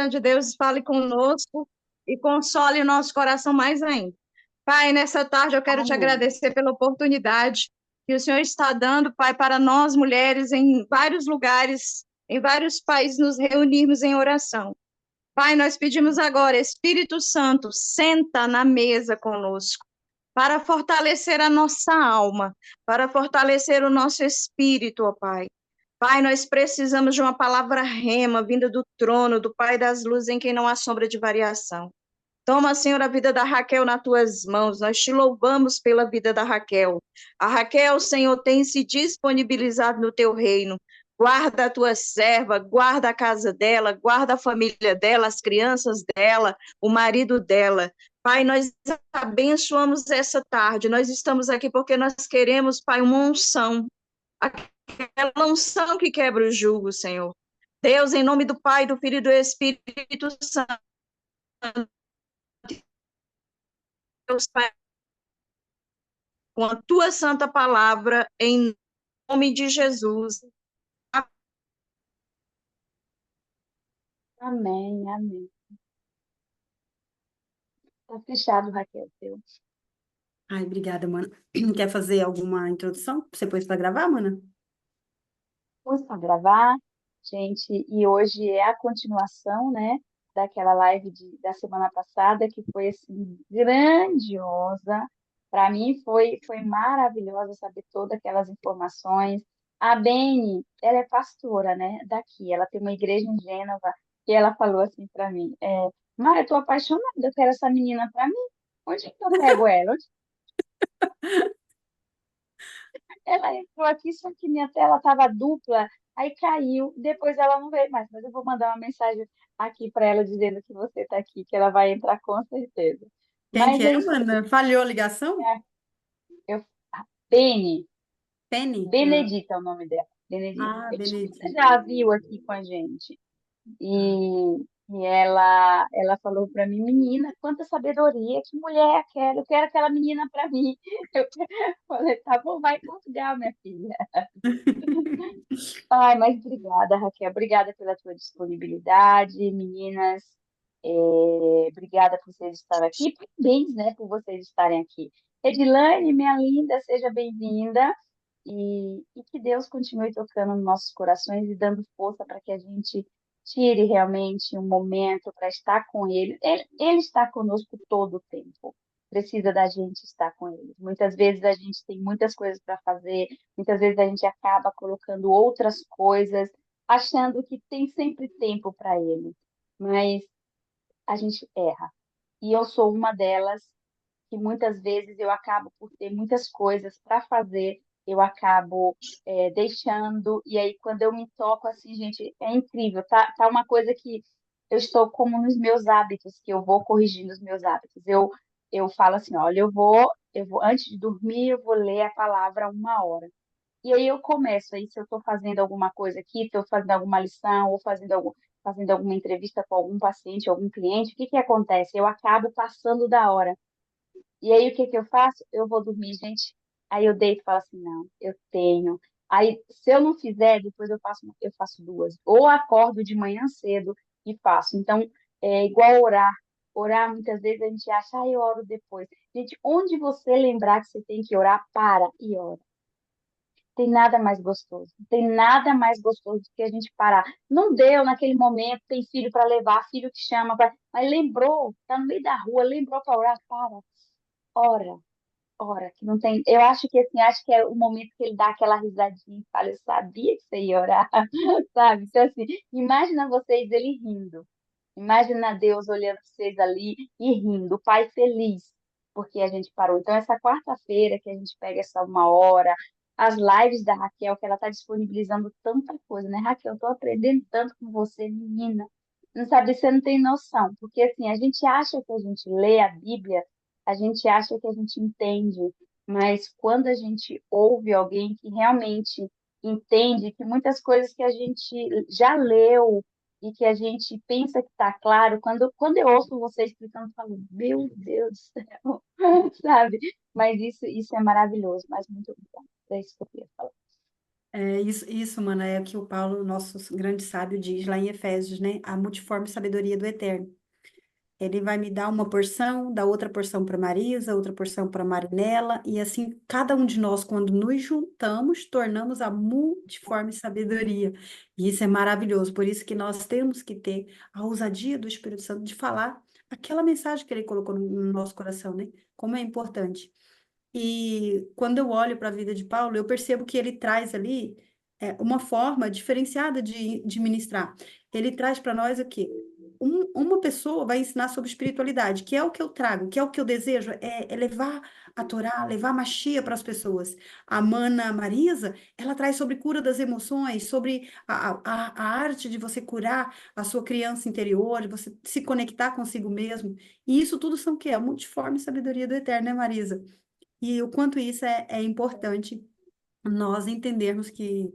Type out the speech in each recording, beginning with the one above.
de Deus fale conosco e console o nosso coração mais ainda. Pai, nessa tarde eu quero te Amém. agradecer pela oportunidade que o Senhor está dando, Pai, para nós mulheres em vários lugares, em vários países, nos reunirmos em oração. Pai, nós pedimos agora, Espírito Santo, senta na mesa conosco, para fortalecer a nossa alma, para fortalecer o nosso espírito, ó Pai. Pai, nós precisamos de uma palavra rema, vinda do trono, do Pai das luzes, em quem não há sombra de variação. Toma, Senhor, a vida da Raquel nas tuas mãos. Nós te louvamos pela vida da Raquel. A Raquel, Senhor, tem se disponibilizado no teu reino. Guarda a tua serva, guarda a casa dela, guarda a família dela, as crianças dela, o marido dela. Pai, nós abençoamos essa tarde. Nós estamos aqui porque nós queremos, Pai, uma unção. Aquela unção que quebra o jugo, Senhor. Deus, em nome do Pai, do Filho e do Espírito Santo, Deus, Pai, com a tua santa palavra, em nome de Jesus. Amém, amém. Tá fechado, Raquel, teu. Ai, obrigada, mana. Quer fazer alguma introdução? Você pôs para gravar, mana? Vamos para gravar, gente, e hoje é a continuação, né, daquela live da semana passada, que foi, assim, grandiosa. Para mim foi maravilhosa saber todas aquelas informações. A Beni, ela é pastora, né, daqui, ela tem uma igreja em Gênova, e ela falou assim para mim, Mara, eu tô apaixonada, eu quero essa menina para mim. Onde que eu pego ela? Ela entrou aqui, só que minha tela estava dupla, aí caiu. Depois ela não veio mais, mas eu vou mandar uma mensagem aqui para ela dizendo que você está aqui, que ela vai entrar com certeza. Quem Mas que é é, isso aí. mana? Falhou a ligação? Eu, a Beni, Penny? Benedita é o nome dela. Benedita. Ah, Eu acho que você Benedito. já viu aqui com a gente. E ela falou para mim, menina, quanta sabedoria, que mulher é aquela? Eu quero aquela menina para mim. Eu falei, tá bom, vai em Portugal, minha filha. Ai, mas obrigada, Raquel. Obrigada pela tua disponibilidade, meninas. É, obrigada por vocês estarem aqui. Parabéns, né, por vocês estarem aqui. Edilane, minha linda, seja bem-vinda. E que Deus continue tocando nos nossos corações e dando força para que a gente tire realmente um momento para estar com Ele. Ele está conosco todo o tempo. Precisa da gente estar com Ele. Muitas vezes a gente tem muitas coisas para fazer, muitas vezes a gente acaba colocando outras coisas, achando que tem sempre tempo para Ele. Mas a gente erra. E eu sou uma delas que muitas vezes eu acabo por ter muitas coisas para fazer, eu acabo deixando, e aí quando eu me toco assim, gente, é incrível, tá uma coisa que eu estou como nos meus hábitos, que eu vou corrigindo os meus hábitos. Eu falo assim, olha, antes de dormir, eu vou ler a palavra 1 hora. E aí eu começo, aí se eu estou fazendo alguma coisa aqui, estou fazendo alguma lição, ou fazendo alguma entrevista com algum paciente, algum cliente, o que que acontece? Eu acabo passando da hora. E aí, o que que eu faço? Eu vou dormir, gente. Aí eu deito e falo assim, não, eu tenho. Aí, se eu não fizer, depois eu faço duas. Ou acordo de manhã cedo e faço. Então, é igual orar. Orar, muitas vezes a gente acha, eu oro depois. Gente, onde você lembrar que você tem que orar, para e ora. Tem nada mais gostoso. Tem nada mais gostoso do que a gente parar. Não deu naquele momento, tem filho para levar, filho que chama, mas lembrou, tá no meio da rua, lembrou para orar, para, ora. Ora, que não tem. Eu acho que assim, acho que é o momento que ele dá aquela risadinha e fala, eu sabia que você ia orar, sabe? Então, assim, imagina vocês ele rindo. Imagina Deus olhando para vocês ali e rindo, o Pai feliz, porque a gente parou. Então, essa quarta-feira que a gente pega essa 1 hora, as lives da Raquel, que ela está disponibilizando tanta coisa, né? Raquel, eu estou aprendendo tanto com você, menina. Não sabe, você não tem noção, porque assim, a gente acha que a gente lê a Bíblia, a gente acha que a gente entende, mas quando a gente ouve alguém que realmente entende que muitas coisas que a gente já leu, e que a gente pensa que está claro, quando eu ouço você explicando, eu falo, meu Deus do céu, sabe? Mas isso é maravilhoso, mas muito obrigada. É isso que eu queria falar. Isso, mano, é o que o Paulo, nosso grande sábio, diz lá em Efésios, né? A multiforme sabedoria do Eterno. Ele vai me dar uma porção, dá outra porção para Marisa, outra porção para Marinela, e assim, cada um de nós, quando nos juntamos, tornamos a multiforme sabedoria. E isso é maravilhoso, por isso que nós temos que ter a ousadia do Espírito Santo de falar aquela mensagem que ele colocou no nosso coração, né? Como é importante. E quando eu olho para a vida de Paulo, eu percebo que ele traz ali uma forma diferenciada de ministrar. Ele traz para nós o quê? Uma pessoa vai ensinar sobre espiritualidade, que é o que eu trago, que é o que eu desejo, é levar a Torá, levar a Machia para as pessoas. A Mana Marisa, ela traz sobre cura das emoções, sobre a arte de você curar a sua criança interior, de você se conectar consigo mesmo. E isso tudo são o quê? A multiforme sabedoria do Eterno, né, Marisa? E o quanto isso é importante nós entendermos que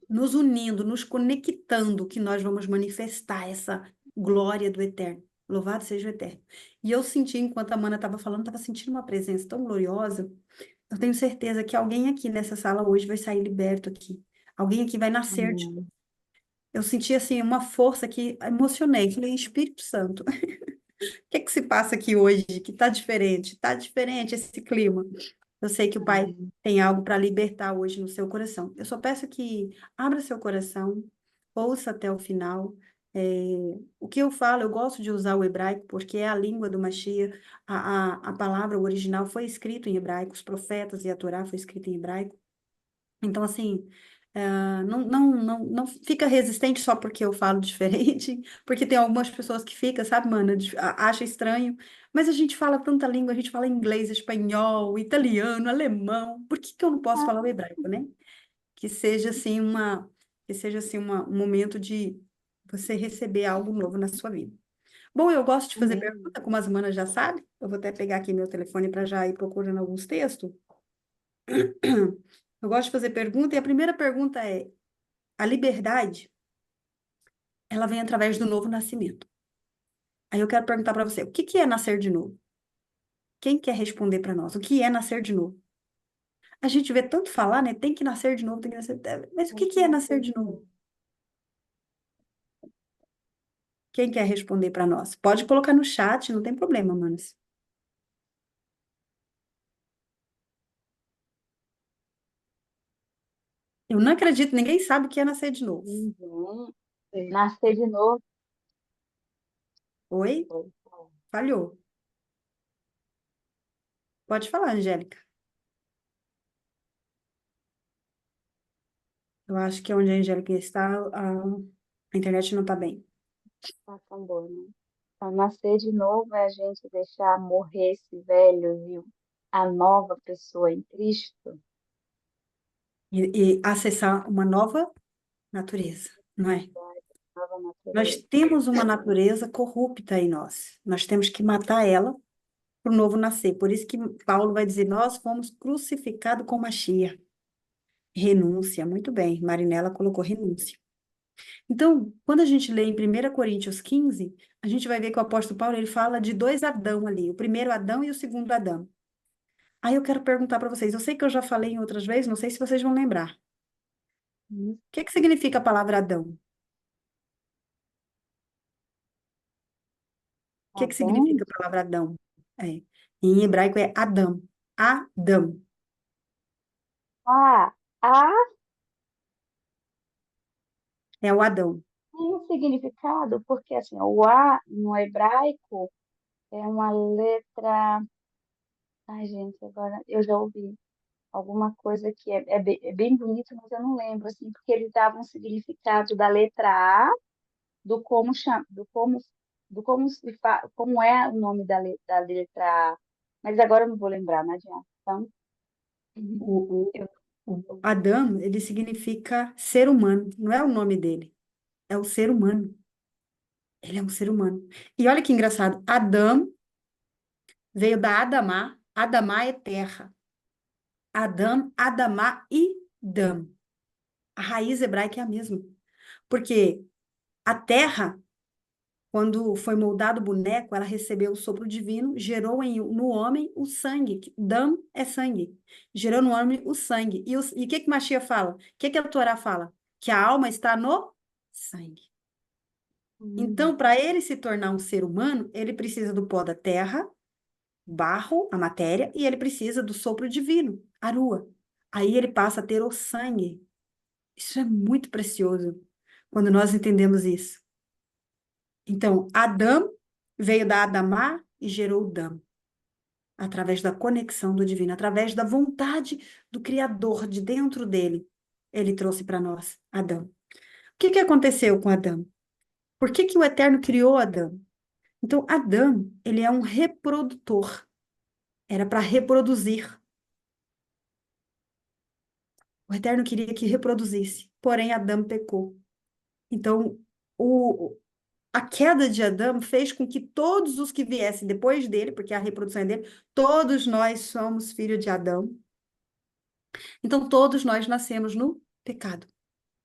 nos unindo, nos conectando, que nós vamos manifestar essa glória do Eterno. Louvado seja o Eterno. E eu senti, enquanto a Mana estava falando, estava sentindo uma presença tão gloriosa. Eu tenho certeza que alguém aqui nessa sala hoje vai sair liberto aqui. Alguém aqui vai nascer de novo. Amém. Eu senti, assim, uma força que emocionei. Falei, Espírito Santo, o que é que se passa aqui hoje que está diferente esse clima. Eu sei que o Pai Amém. tem algo para libertar hoje no seu coração. Eu só peço que abra seu coração, ouça até o final. É, o que eu falo, eu gosto de usar o hebraico porque é a língua do Mashiach. A palavra original foi escrita em hebraico, os profetas e a Torá foi escrita em hebraico. Então, assim, não fica resistente só porque eu falo diferente, porque tem algumas pessoas que ficam, sabe, mano, acha estranho, mas a gente fala tanta língua, a gente fala inglês, espanhol, italiano, alemão, por que que eu não posso falar o hebraico, né? Que seja assim um momento de você receber algo novo na sua vida. Bom, eu gosto de fazer Amém. pergunta, como as manas já sabem, eu vou até pegar aqui meu telefone para já ir procurando alguns textos. Eu gosto de fazer pergunta, e a primeira pergunta é: a liberdade, ela vem através do novo nascimento. Aí eu quero perguntar para você, o que que é nascer de novo? Quem quer responder para nós? O que é nascer de novo? A gente vê tanto falar, né? Tem que nascer de novo, tem que nascer. Mas o que que é nascer de novo? Quem quer responder para nós? Pode colocar no chat, não tem problema, manos. Eu não acredito, ninguém sabe o que é nascer de novo. Uhum. Nascer de novo. Oi? Falhou. Pode falar, Angélica. Eu acho que onde a Angélica está, a internet não está bem. Tá tão bom, né? Então, nascer de novo é a gente deixar morrer esse velho, viu? A nova pessoa em Cristo. E acessar uma nova natureza, não é? Nova Nós natureza. temos uma natureza corrupta em nós. Nós temos que matar ela para o novo nascer. Por isso que Paulo vai dizer: nós fomos crucificados com Machia. Renúncia, muito bem. Marinela colocou renúncia. Então, quando a gente lê em 1 Coríntios 15, a gente vai ver que o apóstolo Paulo ele fala de dois Adão ali, o primeiro Adão e o segundo Adão. Aí eu quero perguntar para vocês, eu sei que eu já falei em outras vezes, não sei se vocês vão lembrar. O que que significa a palavra Adão? O que Adão? significa a palavra Adão? É. Em hebraico é Adam. Adão. Ah, A É o Adão. tem um significado, porque assim, o A no hebraico é uma letra. Ai, gente, agora eu já ouvi alguma coisa que é bem bonito, mas eu não lembro, assim, porque eles davam um significado da letra A, do como chama, do como como é o nome da letra A. Mas agora eu não vou lembrar, não adianta. Então, O, eu, o Adão, ele significa ser humano. Não é o nome dele. É o ser humano. Ele é um ser humano. E olha que engraçado. Adão veio da Adamá. Adamá é terra. Adão, Adamá e Dam. A raiz hebraica é a mesma. Porque a terra Quando foi moldado o boneco, ela recebeu o sopro divino, gerou no homem o sangue. Dam é sangue. Gerou no homem o sangue. E o que Mashiach fala? O que a Torá fala? Que a alma está no sangue. Hum. Então, para ele se tornar um ser humano, ele precisa do pó da terra, barro, a matéria, e ele precisa do sopro divino, a rua. Aí ele passa a ter o sangue. Isso é muito precioso quando nós entendemos isso. Então, Adão veio da Adamá e gerou Dam, através da conexão do divino, através da vontade do Criador de dentro dele. Ele trouxe para nós Adão. O que aconteceu com Adão? Por que o Eterno criou Adão? Então, Adão, ele é um reprodutor. Era para reproduzir. O Eterno queria que reproduzisse, porém Adão pecou. Então, a queda de Adão fez com que todos os que viessem depois dele, porque a reprodução é dele, todos nós somos filhos de Adão. Então, todos nós nascemos no pecado.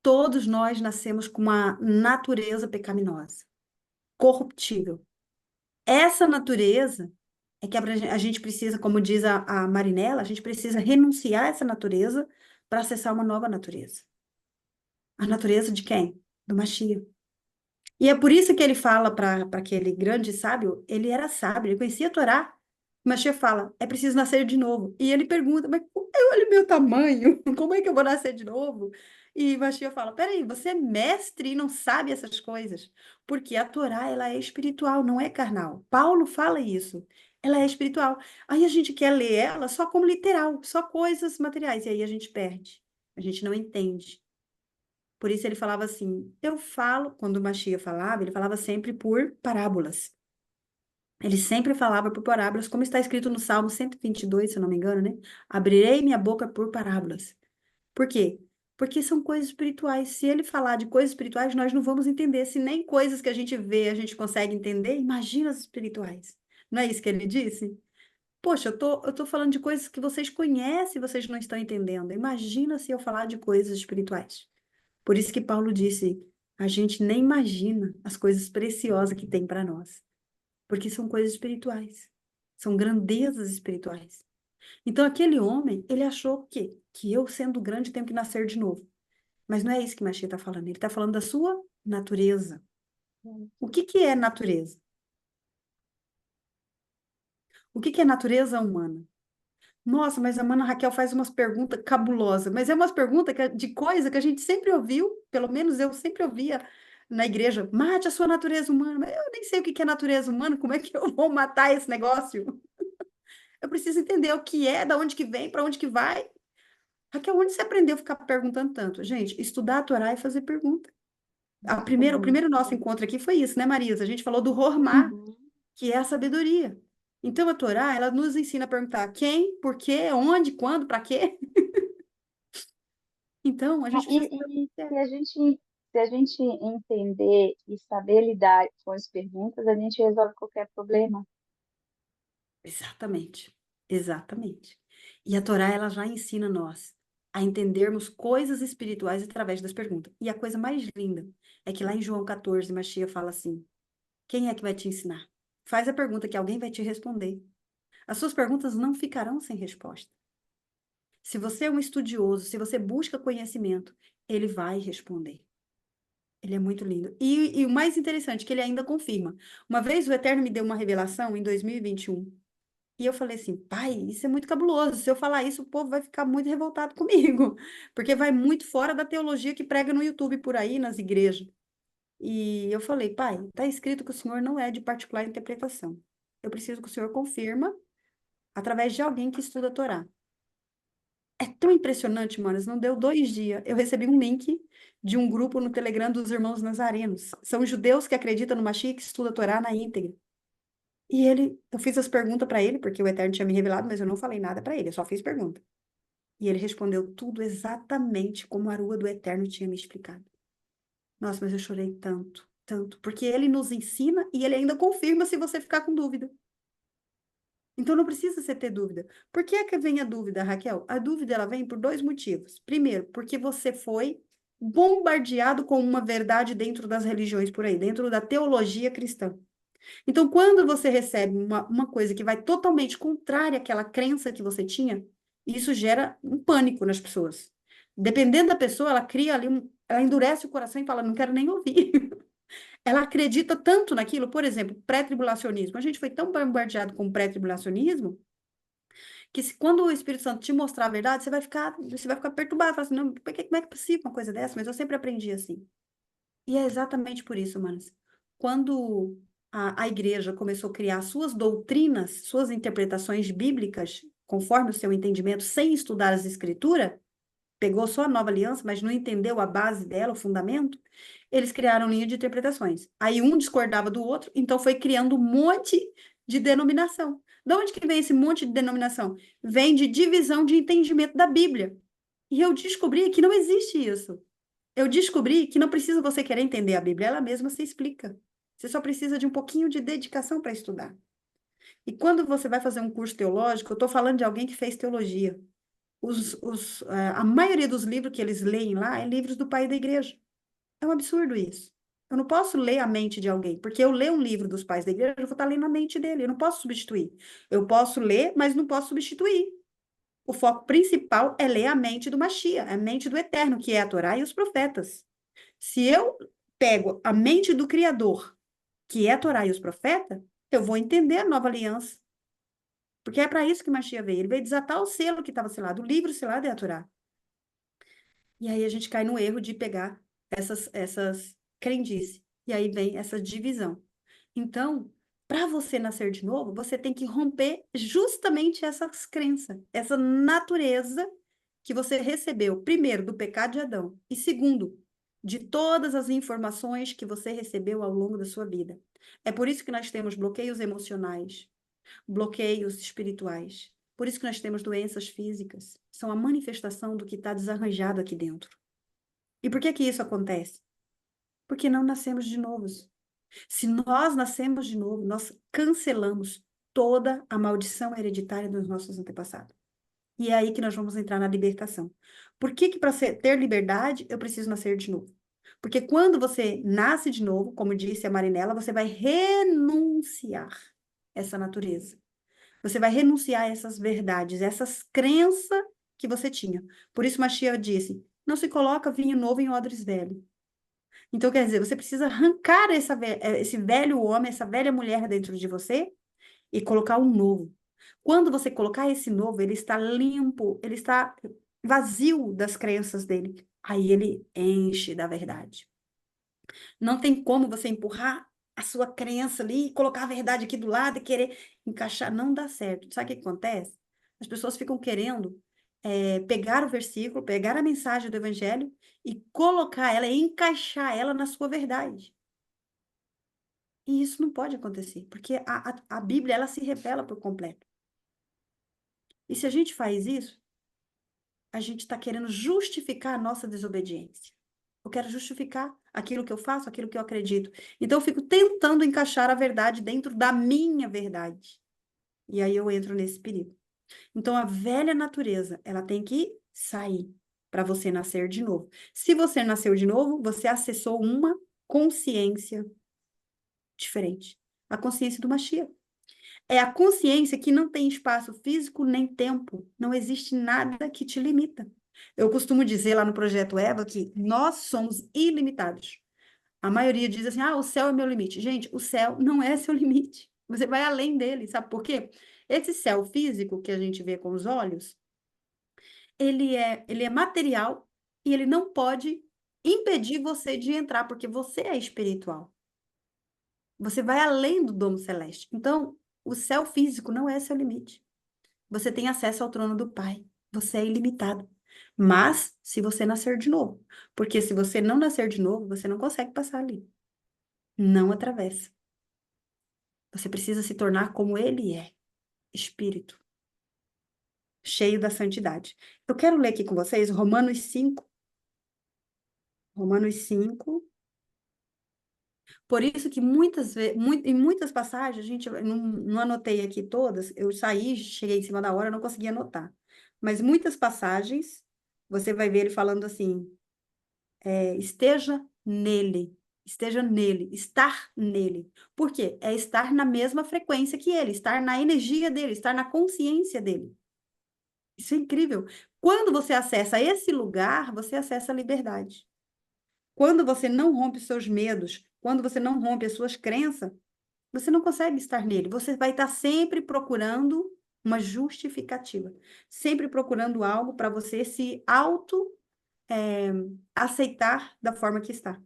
Todos nós nascemos com uma natureza pecaminosa, corruptível. Essa natureza é que a gente precisa, como diz a Marinela, a gente precisa renunciar a essa natureza para acessar uma nova natureza. A natureza de quem? Do Mashiach. E é por isso que ele fala para aquele grande sábio, ele era sábio, ele conhecia a Torá. O Mashiach fala, é preciso nascer de novo. E ele pergunta, mas olha o meu tamanho, como é que eu vou nascer de novo? E o Mashiach fala, peraí, você é mestre e não sabe essas coisas. Porque a Torá, ela é espiritual, não é carnal. Paulo fala isso, ela é espiritual. Aí a gente quer ler ela só como literal, só coisas materiais, e aí a gente perde, a gente não entende. Por isso ele falava assim, eu falo, quando o Mashiach falava, ele falava sempre por parábolas. Ele sempre falava por parábolas, como está escrito no Salmo 122, se eu não me engano, né? Abrirei minha boca por parábolas. Por quê? Porque são coisas espirituais. Se ele falar de coisas espirituais, nós não vamos entender. Se nem coisas que a gente vê a gente consegue entender, imagina as espirituais. Não é isso que ele disse? Poxa, eu tô falando de coisas que vocês conhecem e vocês não estão entendendo. Imagina se eu falar de coisas espirituais. Por isso que Paulo disse: a gente nem imagina as coisas preciosas que tem para nós, porque são coisas espirituais, são grandezas espirituais. Então, aquele homem, ele achou que eu, sendo grande, tenho que nascer de novo. Mas não é isso que Machia está falando, ele está falando da sua natureza. O que é natureza? O que é natureza humana? Nossa, mas a Mana Raquel faz umas perguntas cabulosas, mas é umas perguntas de coisa que a gente sempre ouviu, pelo menos eu sempre ouvia na igreja, mate a sua natureza humana. Mas eu nem sei o que é natureza humana, como é que eu vou matar esse negócio? Eu preciso entender o que é, da onde que vem, para onde que vai. Raquel, onde você aprendeu a ficar perguntando tanto? Gente, estudar a Torá e fazer pergunta. O Uhum. primeiro nosso encontro aqui foi isso, né, Marisa? A gente falou do Hormá, Uhum. que é a sabedoria. Então, a Torá, ela nos ensina a perguntar quem, por quê, onde, quando, para quê. Então, a Ah, gente precisa saber o e que é. se a gente entender e saber lidar com as perguntas, a gente resolve qualquer problema. Exatamente. Exatamente. E a Torá, ela já ensina nós a entendermos coisas espirituais através das perguntas. E a coisa mais linda é que lá em João 14, Machia fala assim: quem é que vai te ensinar? Faz a pergunta que alguém vai te responder. As suas perguntas não ficarão sem resposta. Se você é um estudioso, se você busca conhecimento, ele vai responder. Ele é muito lindo. E o mais interessante, é que ele ainda confirma. Uma vez o Eterno me deu uma revelação em 2021. E eu falei assim, pai, isso é muito cabuloso. Se eu falar isso, o povo vai ficar muito revoltado comigo. Porque vai muito fora da teologia que prega no YouTube por aí, nas igrejas. E eu falei, pai, está escrito que o senhor não é de particular interpretação. Eu preciso que o senhor confirma através de alguém que estuda a Torá. É tão impressionante, manos. Não deu 2 dias. Eu recebi um link de um grupo no Telegram dos Irmãos Nazarenos. São judeus que acreditam no Mashiach, que estuda a Torá na íntegra. E eu fiz as perguntas para ele, porque o Eterno tinha me revelado, mas eu não falei nada para ele, eu só fiz pergunta. E ele respondeu tudo exatamente como a Arua do Eterno tinha me explicado. Nossa, mas eu chorei tanto, tanto, porque ele nos ensina e ele ainda confirma se você ficar com dúvida. Então não precisa você ter dúvida. Por que é que vem a dúvida, Raquel? A dúvida ela vem por 2 motivos. Primeiro, porque você foi bombardeado com uma verdade dentro das religiões por aí, dentro da teologia cristã. Então, quando você recebe uma coisa que vai totalmente contrária àquela crença que você tinha, isso gera um pânico nas pessoas. Dependendo da pessoa, ela cria ali, ela endurece o coração e fala, não quero nem ouvir. Ela acredita tanto naquilo, por exemplo, pré-tribulacionismo. A gente foi tão bombardeado com pré-tribulacionismo que quando o Espírito Santo te mostrar a verdade, você vai ficar perturbado, fala assim, não, como é que é possível uma coisa dessa? Mas eu sempre aprendi assim. E é exatamente por isso, manos. Quando a igreja começou a criar suas doutrinas, suas interpretações bíblicas, conforme o seu entendimento, sem estudar as escrituras, pegou só a nova aliança, mas não entendeu a base dela, o fundamento, eles criaram linha de interpretações. Aí um discordava do outro, então foi criando um monte de denominação. De onde que vem esse monte de denominação? Vem de divisão de entendimento da Bíblia. E eu descobri que não existe isso. Eu descobri que não precisa você querer entender a Bíblia, ela mesma se explica. Você só precisa de um pouquinho de dedicação para estudar. E quando você vai fazer um curso teológico, eu estou falando de alguém que fez teologia. A maioria dos livros que eles leem lá é livros do pai da igreja. É um absurdo isso. Eu não posso ler a mente de alguém, porque eu ler um livro dos pais da igreja, eu vou estar lendo a mente dele, eu não posso substituir. Eu posso ler, mas não posso substituir. O foco principal é ler a mente do Mashiach, a mente do Eterno, que é a Torá e os profetas. Se eu pego a mente do Criador, que é a Torá e os profetas, eu vou entender a nova aliança. Porque é para isso que Mashiach veio. Ele veio desatar o selo que estava selado. O livro selado é a Torá. E aí a gente cai no erro de pegar essas crendices. E aí vem essa divisão. Então, para você nascer de novo, você tem que romper justamente essas crenças, essa natureza que você recebeu, primeiro, do pecado de Adão, e segundo, de todas as informações que você recebeu ao longo da sua vida. É por isso que nós temos bloqueios emocionais, bloqueios espirituais. Por isso que nós temos doenças físicas. São a manifestação do que está desarranjado aqui dentro. E por que que isso acontece? Porque não nascemos de novo. Se nós nascemos de novo, nós cancelamos toda a maldição hereditária dos nossos antepassados. E é aí que nós vamos entrar na libertação. Por que que para ter liberdade eu preciso nascer de novo? Porque quando você nasce de novo, como disse a Marinela, você vai renunciar essa natureza. Você vai renunciar a essas verdades, essas crenças que você tinha. Por isso Mashiach disse, não se coloca vinho novo em odres velho. Então, quer dizer, você precisa arrancar esse velho homem, essa velha mulher dentro de você e colocar um novo. Quando você colocar esse novo, ele está limpo, ele está vazio das crenças dele. Aí ele enche da verdade. Não tem como você empurrar a sua crença ali e colocar a verdade aqui do lado e querer encaixar. Não dá certo. Sabe o que acontece? As pessoas ficam querendo pegar o versículo, pegar a mensagem do evangelho e colocar ela, encaixar ela na sua verdade. E isso não pode acontecer, porque a Bíblia, ela se revela por completo. E se a gente faz isso, a gente está querendo justificar a nossa desobediência. Eu quero justificar aquilo que eu faço, aquilo que eu acredito. Então, eu fico tentando encaixar a verdade dentro da minha verdade. E aí eu entro nesse perigo. Então, a velha natureza, ela tem que sair para você nascer de novo. Se você nasceu de novo, você acessou uma consciência diferente. A consciência do Mashiach. É a consciência que não tem espaço físico nem tempo. Não existe nada que te limita. Eu costumo dizer lá no Projeto Eva que nós somos ilimitados. A maioria diz assim, o céu é meu limite. Gente, o céu não é seu limite. Você vai além dele, sabe por quê? Esse céu físico que a gente vê com os olhos, ele é material e ele não pode impedir você de entrar, porque você é espiritual. Você vai além do domo celeste. Então, o céu físico não é seu limite. Você tem acesso ao trono do Pai. Você é ilimitado. Mas, se você nascer de novo. Porque se você não nascer de novo, você não consegue passar ali. Não atravessa. Você precisa se tornar como ele é. Espírito. Cheio da santidade. Eu quero ler aqui com vocês Romanos 5. Romanos 5. Por isso que muitas vezes, em muitas passagens, a gente não anotei aqui todas, eu saí, cheguei em cima da hora, não consegui anotar. Mas muitas passagens, você vai ver ele falando assim, esteja nele. Esteja nele, estar nele. Por quê? É estar na mesma frequência que ele, estar na energia dele, estar na consciência dele. Isso é incrível. Quando você acessa esse lugar, você acessa a liberdade. Quando você não rompe os seus medos, quando você não rompe as suas crenças, você não consegue estar nele. Você vai estar sempre procurando uma justificativa, sempre procurando algo para você se aceitar da forma que está.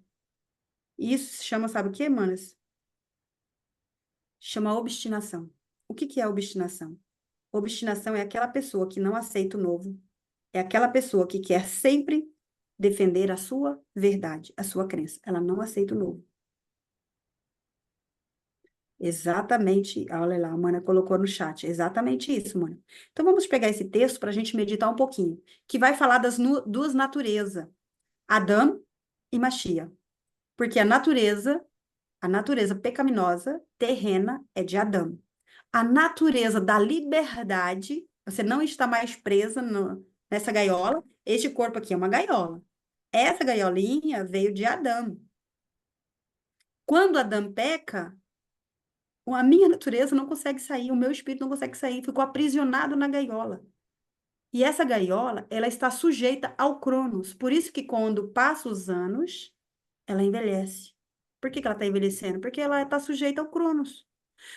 E isso se chama, sabe o quê, manas? Chama obstinação. O que que é obstinação? Obstinação é aquela pessoa que não aceita o novo, é aquela pessoa que quer sempre defender a sua verdade, a sua crença. Ela não aceita o novo. Exatamente, olha lá, a Mana colocou no chat, exatamente isso, Mana. Então vamos pegar esse texto para a gente meditar um pouquinho, que vai falar das duas naturezas, Adão e Machia, porque a natureza pecaminosa, terrena, é de Adão. A natureza da liberdade, você não está mais presa nessa gaiola, este corpo aqui é uma gaiola. Essa gaiolinha veio de Adão. Quando Adão peca, a minha natureza não consegue sair, o meu espírito não consegue sair, ficou aprisionado na gaiola. E essa gaiola, ela está sujeita ao Cronos. Por isso que quando passa os anos, ela envelhece. Por que que ela está envelhecendo? Porque ela está sujeita ao Cronos.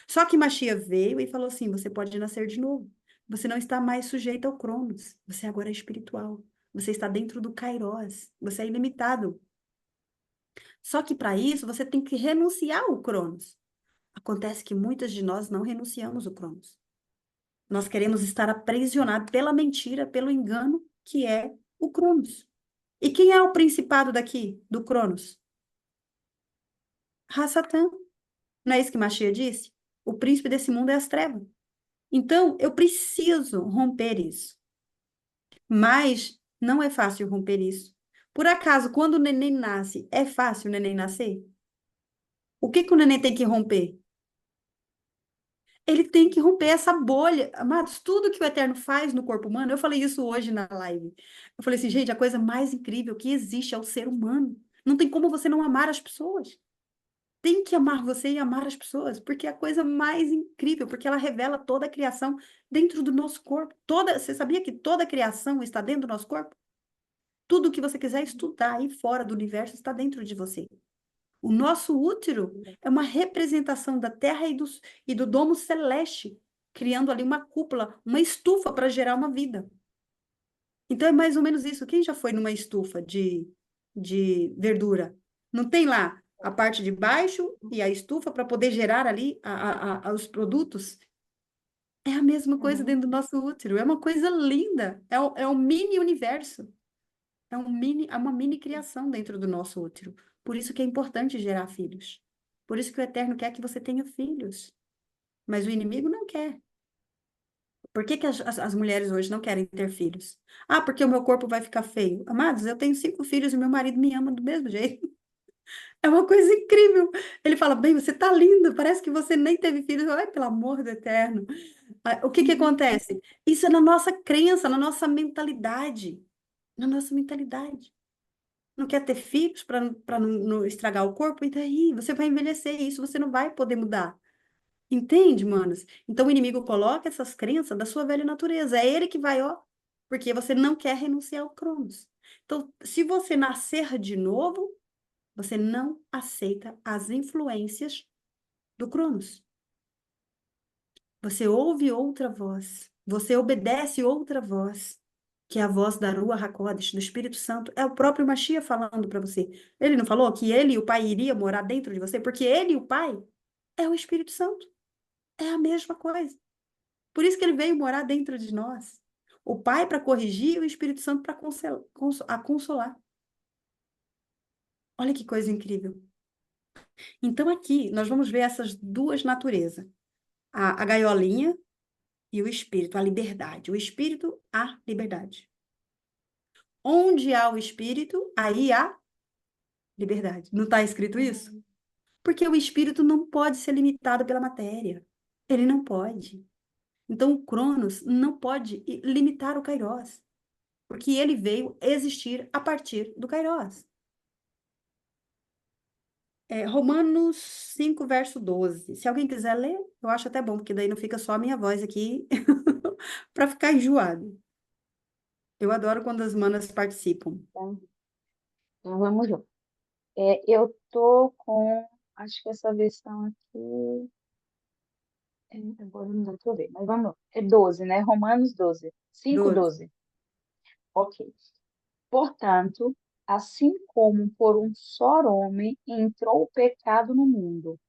Só que Machia veio e falou assim: você pode nascer de novo. Você não está mais sujeito ao Cronos. Você agora é espiritual. Você está dentro do Kairos. Você é ilimitado. Só que para isso, você tem que renunciar ao Cronos. Acontece que muitas de nós não renunciamos ao Cronos. Nós queremos estar aprisionados pela mentira, pelo engano, que é o Cronos. E quem é o principado daqui, do Cronos? Ra-Satã. Não é isso que Machia disse? O príncipe desse mundo é as trevas. Então, eu preciso romper isso. Mas não é fácil romper isso. Por acaso, quando o neném nasce, é fácil o neném nascer? O que que o neném tem que romper? Ele tem que romper essa bolha. Amados, tudo que o Eterno faz no corpo humano, eu falei isso hoje na live. Eu falei assim, gente, a coisa mais incrível que existe é o ser humano. Não tem como você não amar as pessoas. Tem que amar você e amar as pessoas, porque é a coisa mais incrível, porque ela revela toda a criação dentro do nosso corpo. Você sabia que toda a criação está dentro do nosso corpo? Tudo que você quiser estudar aí fora do universo está dentro de você. O nosso útero é uma representação da Terra e do domo celeste, criando ali uma cúpula, uma estufa para gerar uma vida. Então é mais ou menos isso. Quem já foi numa estufa de verdura? Não tem lá a parte de baixo e a estufa para poder gerar ali os produtos? É a mesma coisa dentro do nosso útero. É uma coisa linda. É um mini universo. É uma mini criação dentro do nosso útero. Por isso que é importante gerar filhos. Por isso que o Eterno quer que você tenha filhos. Mas o inimigo não quer. Por que que as mulheres hoje não querem ter filhos? Ah, porque o meu corpo vai ficar feio. Amados, eu tenho 5 filhos e meu marido me ama do mesmo jeito. É uma coisa incrível. Ele fala, bem, você tá linda, parece que você nem teve filhos. Ai, pelo amor do Eterno. Ah, o que que acontece? Isso é na nossa crença, na nossa mentalidade. Na nossa mentalidade. Não quer ter filhos para não estragar o corpo? E daí? Você vai envelhecer, e isso você não vai poder mudar. Entende, manos? Então o inimigo coloca essas crenças da sua velha natureza. É ele que vai, ó, porque você não quer renunciar ao Cronos. Então, se você nascer de novo, você não aceita as influências do Cronos. Você ouve outra voz. Você obedece outra voz, que é a voz da Ruach HaKodesh, do Espírito Santo. É o próprio Mashiach falando para você. Ele não falou que ele e o Pai iriam morar dentro de você? Porque ele e o Pai é o Espírito Santo. É a mesma coisa. Por isso que ele veio morar dentro de nós. O Pai para corrigir e o Espírito Santo para consolar. Olha que coisa incrível. Então, aqui, nós vamos ver essas duas naturezas. A gaiolinha e o espírito, a liberdade. O espírito, a liberdade. Onde há o espírito, aí há liberdade. Não está escrito isso? Porque o espírito não pode ser limitado pela matéria. Ele não pode. Então, o Cronos não pode limitar o Kairos. Porque ele veio existir a partir do Kairos. Romanos 5, verso 12. Se alguém quiser ler, eu acho até bom, porque daí não fica só a minha voz aqui para ficar enjoado. Eu adoro quando as manas participam. Então vamos lá. Eu tô com, acho que essa versão aqui, agora não dá pra ver, mas vamos lá. É 12, né? Romanos 12. 5, 12. 12. Ok. Portanto, assim como por um só homem entrou o pecado no mundo,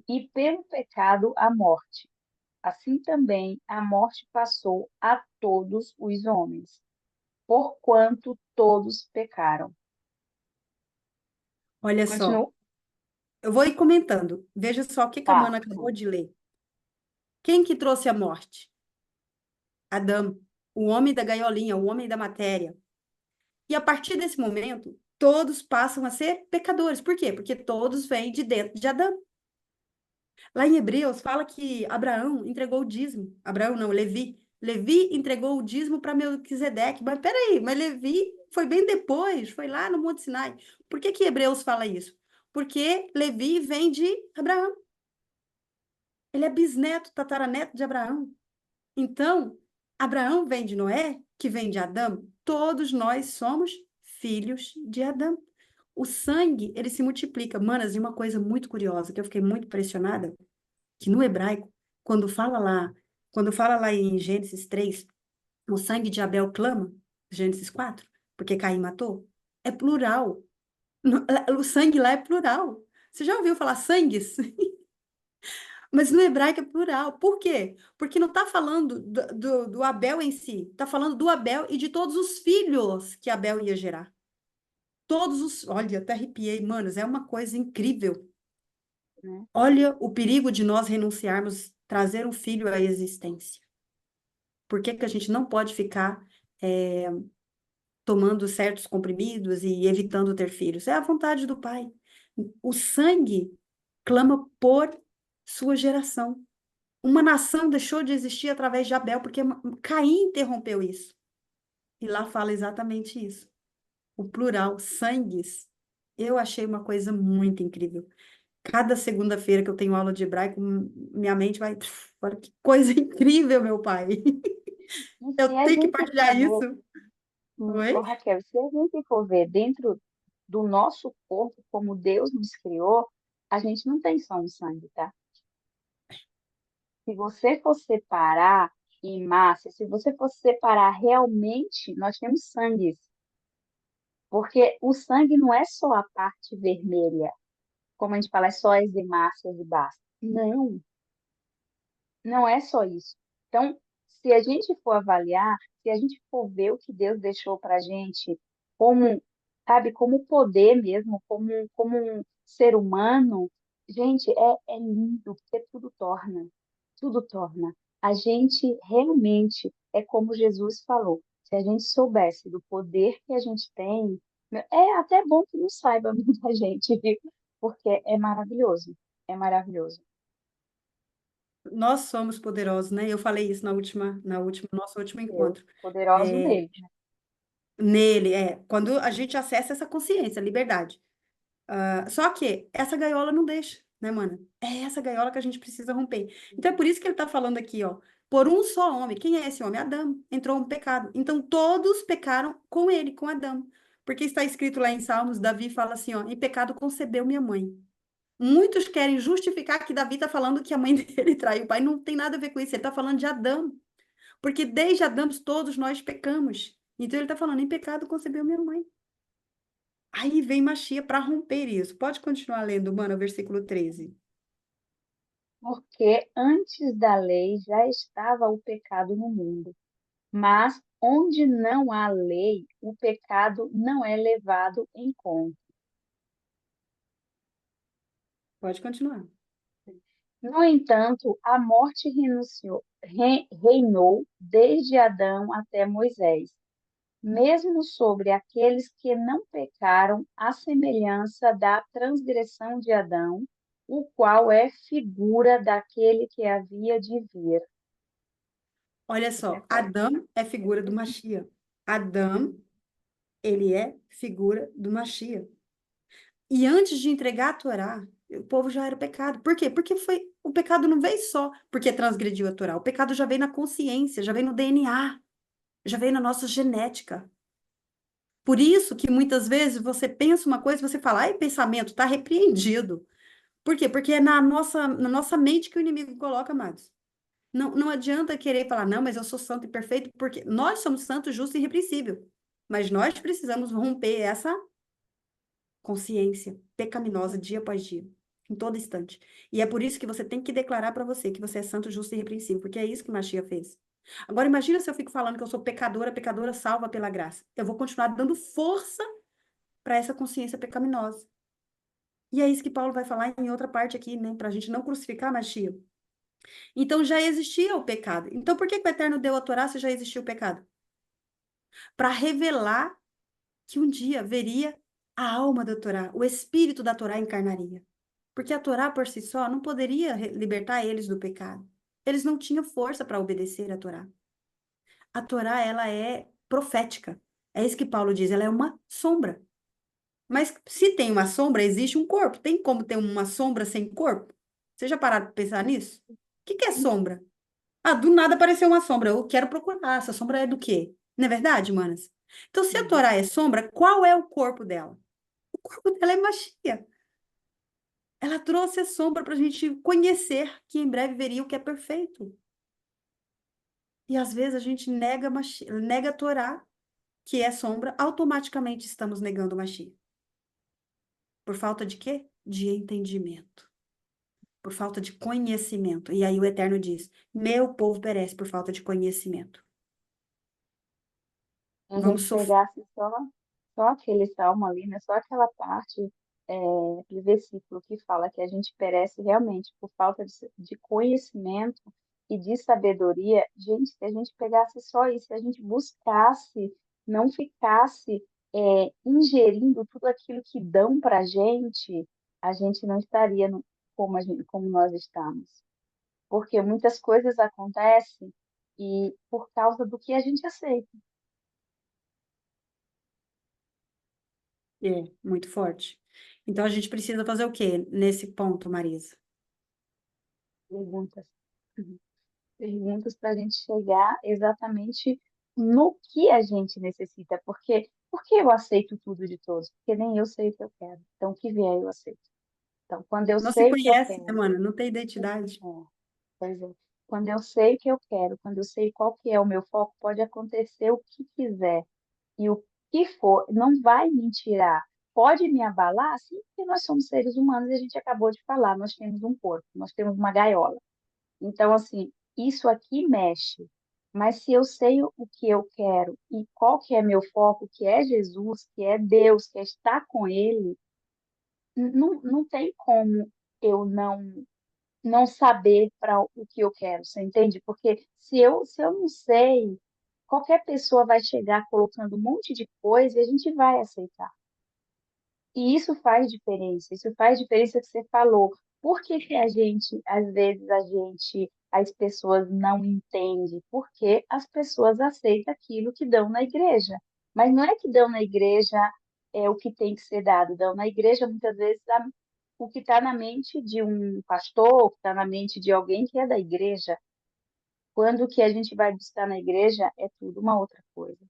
e pelo pecado a morte, assim também a morte passou a todos os homens, porquanto todos pecaram. Olha só, Continua? eu vou ir comentando. Veja só o que a Tá. mana acabou de ler. Quem que trouxe a morte? Adão, o homem da gaiolinha, o homem da matéria. E a partir desse momento, todos passam a ser pecadores. Por quê? Porque todos vêm de dentro de Adão. Lá em Hebreus fala que Abraão entregou o dízimo. Abraão não, Levi. Levi entregou o dízimo para Melquisedeque. Mas peraí, mas Levi foi bem depois, foi lá no Monte Sinai. Por que que Hebreus fala isso? Porque Levi vem de Abraão. Ele é bisneto, tataraneto de Abraão. Então, Abraão vem de Noé, que vem de Adão. Todos nós somos filhos de Adão. O sangue, ele se multiplica. Manas, e uma coisa muito curiosa, que eu fiquei muito impressionada, que no hebraico, quando fala lá em Gênesis 3, o sangue de Abel clama, Gênesis 4, porque Caim matou, é plural. O sangue lá é plural. Você já ouviu falar sangues? Mas no hebraico é plural. Por quê? Porque não está falando do Abel em si, está falando do Abel e de todos os filhos que Abel ia gerar. Todos os. Olha, até arrepiei, manos, é uma coisa incrível. Né? Olha o perigo de nós renunciarmos, trazer um filho à existência. Por que que a gente não pode ficar tomando certos comprimidos e evitando ter filhos? É a vontade do Pai. O sangue clama por sua geração. Uma nação deixou de existir através de Abel, porque Caim interrompeu isso. E lá fala exatamente isso. O plural, sangues. Eu achei uma coisa muito incrível. Cada segunda-feira que eu tenho aula de hebraico, minha mente vai. Olha que coisa incrível, meu pai. E se Eu a tenho que gente partilhar isso. for Oi? Raquel, se a gente for ver dentro do nosso corpo, como Deus nos criou, a gente não tem só um sangue, tá? Se você for separar em massa, se você for separar realmente, nós temos sangue. Porque o sangue não é só a parte vermelha, como a gente fala, é só as hemácias e basta. Não, não é só isso. Então, se a gente for avaliar, se a gente for ver o que Deus deixou para a gente como, sabe, como poder mesmo, como um ser humano, gente, é lindo, porque tudo torna. A gente realmente, é como Jesus falou, se a gente soubesse do poder que a gente tem, é até bom que não saiba muita gente, viu? Porque é maravilhoso, é maravilhoso. Nós somos poderosos, né? Eu falei isso nosso último Deus, encontro. poderoso É, nele. nele, quando a gente acessa essa consciência, a liberdade. Só que essa gaiola não deixa, né, mana? É essa gaiola que a gente precisa romper. Então é por isso que ele está falando aqui, ó. Por um só homem. Quem é esse homem? Adão. Entrou um pecado. Então todos pecaram com ele, com Adão. Porque está escrito lá em Salmos, Davi fala assim, ó, em pecado concebeu minha mãe. Muitos querem justificar que Davi está falando que a mãe dele traiu o pai. Não tem nada a ver com isso. Ele está falando de Adão. Porque desde Adão todos nós pecamos. Então ele está falando, em pecado concebeu minha mãe. Aí vem Machia para romper isso. Pode continuar lendo, mano, o versículo 13. Porque antes da lei já estava o pecado no mundo. Mas onde não há lei, o pecado não é levado em conta. Pode continuar. No entanto, a morte reinou desde Adão até Moisés, mesmo sobre aqueles que não pecaram, à semelhança da transgressão de Adão, o qual é figura daquele que havia de vir. Olha Isso é só, forte. Adão é figura do Machia. Adão, ele é figura do Machia. E antes de entregar a Torá, o povo já era pecado. Por quê? Porque o pecado não veio só porque transgrediu a Torá. O pecado já veio na consciência, já veio no DNA, já veio na nossa genética. Por isso que muitas vezes você pensa uma coisa e você fala, ai, pensamento, está repreendido. Por quê? Porque é na nossa mente que o inimigo coloca, amados. Não adianta querer falar, não, mas eu sou santo e perfeito, porque nós somos santos, justos e irrepreensível. Mas nós precisamos romper essa consciência pecaminosa dia após dia, em todo instante. E é por isso que você tem que declarar para você que você é santo, justo e irrepreensível, porque é isso que Machia fez. Agora imagina se eu fico falando que eu sou pecadora, pecadora salva pela graça. Eu vou continuar dando força para essa consciência pecaminosa. E é isso que Paulo vai falar em outra parte aqui, né? Para a gente não crucificar Machia. Então já existia o pecado. Então por que que o Eterno deu a Torá se já existia o pecado? Para revelar que um dia veria a alma da Torá, o espírito da Torá encarnaria. Porque a Torá por si só não poderia libertar eles do pecado. Eles não tinham força para obedecer a Torá. A Torá, ela é profética. É isso que Paulo diz, ela é uma sombra. Mas se tem uma sombra, existe um corpo. Tem como ter uma sombra sem corpo? Você já pararam para pensar nisso? O que que é sombra? Ah, do nada apareceu uma sombra. Eu quero procurar. Essa sombra é do quê? Não é verdade, manas? Então, se a Torá é sombra, qual é o corpo dela? O corpo dela é Machia. Ela trouxe a sombra para a gente conhecer que em breve veria o que é perfeito. E às vezes a gente nega a Torá, que é sombra, automaticamente estamos negando Machia. Por falta de quê? De entendimento. Por falta de conhecimento. E aí o Eterno diz: meu povo perece por falta de conhecimento. Se a Vamos gente sofrer. pegasse só aquele salmo ali, né? Só aquela parte, aquele versículo que fala que a gente perece realmente por falta de conhecimento e de sabedoria. Gente, se a gente pegasse só isso, se a gente buscasse, não ficasse ingerindo tudo aquilo que dão para a gente não estaria como nós estamos. Porque muitas coisas acontecem e por causa do que a gente aceita. É, muito forte. Então a gente precisa fazer o quê nesse ponto, Marisa? Perguntas. Perguntas para a gente chegar exatamente no que a gente necessita. Porque, por que eu aceito tudo de todos? Porque nem eu sei o que eu quero. Então, o que vier, eu aceito. Então, quando eu Não se sei o que eu conhece, né, quero, mano? Não tem identidade. é, pois é. Quando eu sei o que eu quero, quando eu sei qual que é o meu foco, pode acontecer o que quiser. E o que for, não vai me tirar. Pode me abalar, sim, porque nós somos seres humanos e a gente acabou de falar, nós temos um corpo, nós temos uma gaiola. Então, assim, isso aqui mexe. Mas se eu sei o que eu quero e qual que é meu foco, que é Jesus, que é Deus, que é estar com Ele, não tem como eu não saber para o que eu quero, você entende? Porque se eu não sei, qualquer pessoa vai chegar colocando um monte de coisa e a gente vai aceitar. E isso faz diferença que você falou. Por que que a gente, às vezes, as pessoas não entendem? Porque as pessoas aceitam aquilo que dão na igreja. Mas não é que dão na igreja é o que tem que ser dado. Dão na igreja, muitas vezes, o que está na mente de um pastor, o que está na mente de alguém que é da igreja. Quando o que a gente vai buscar na igreja é tudo uma outra coisa.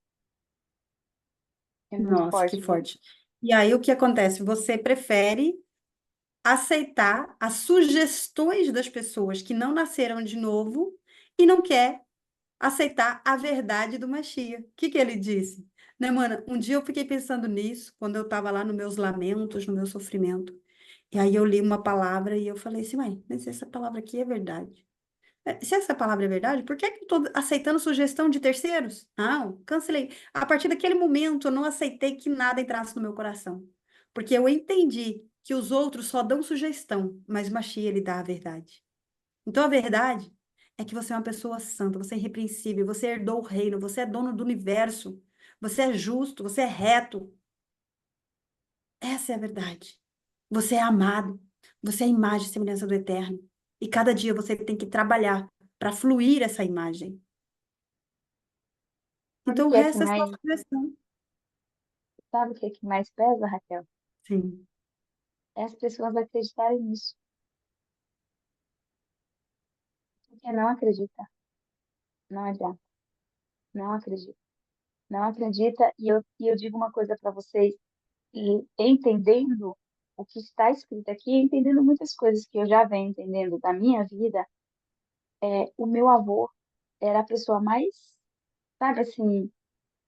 É muito Nossa, que forte, viu? forte. E aí o que acontece? Você prefere aceitar as sugestões das pessoas que não nasceram de novo e não quer aceitar a verdade do Machia. O que que ele disse? Né, mana? Um dia eu fiquei pensando nisso, quando eu estava lá nos meus lamentos, no meu sofrimento. E aí eu li uma palavra e eu falei assim, mãe, mas essa palavra aqui é verdade. Se essa palavra é verdade, por que que eu estou aceitando sugestão de terceiros? Não, cancelei. A partir daquele momento, eu não aceitei que nada entrasse no meu coração. Porque eu entendi que os outros só dão sugestão, mas o Machia, ele dá a verdade. Então, a verdade é que você é uma pessoa santa, você é irrepreensível, você herdou o reino, você é dono do universo, você é justo, você é reto. Essa é a verdade. Você é amado, você é a imagem e semelhança do Eterno. E cada dia você tem que trabalhar para fluir essa imagem. Sabe o Então, o que é que resto é só mais sugestão. Sabe o que é que mais pesa, Raquel? Sim. é as pessoas acreditarem nisso, porque não acredita, não adianta, não acredita, não acredita, e eu digo uma coisa para vocês, e entendendo o que está escrito aqui, entendendo muitas coisas que eu já venho entendendo da minha vida, o meu avô era a pessoa mais, sabe assim,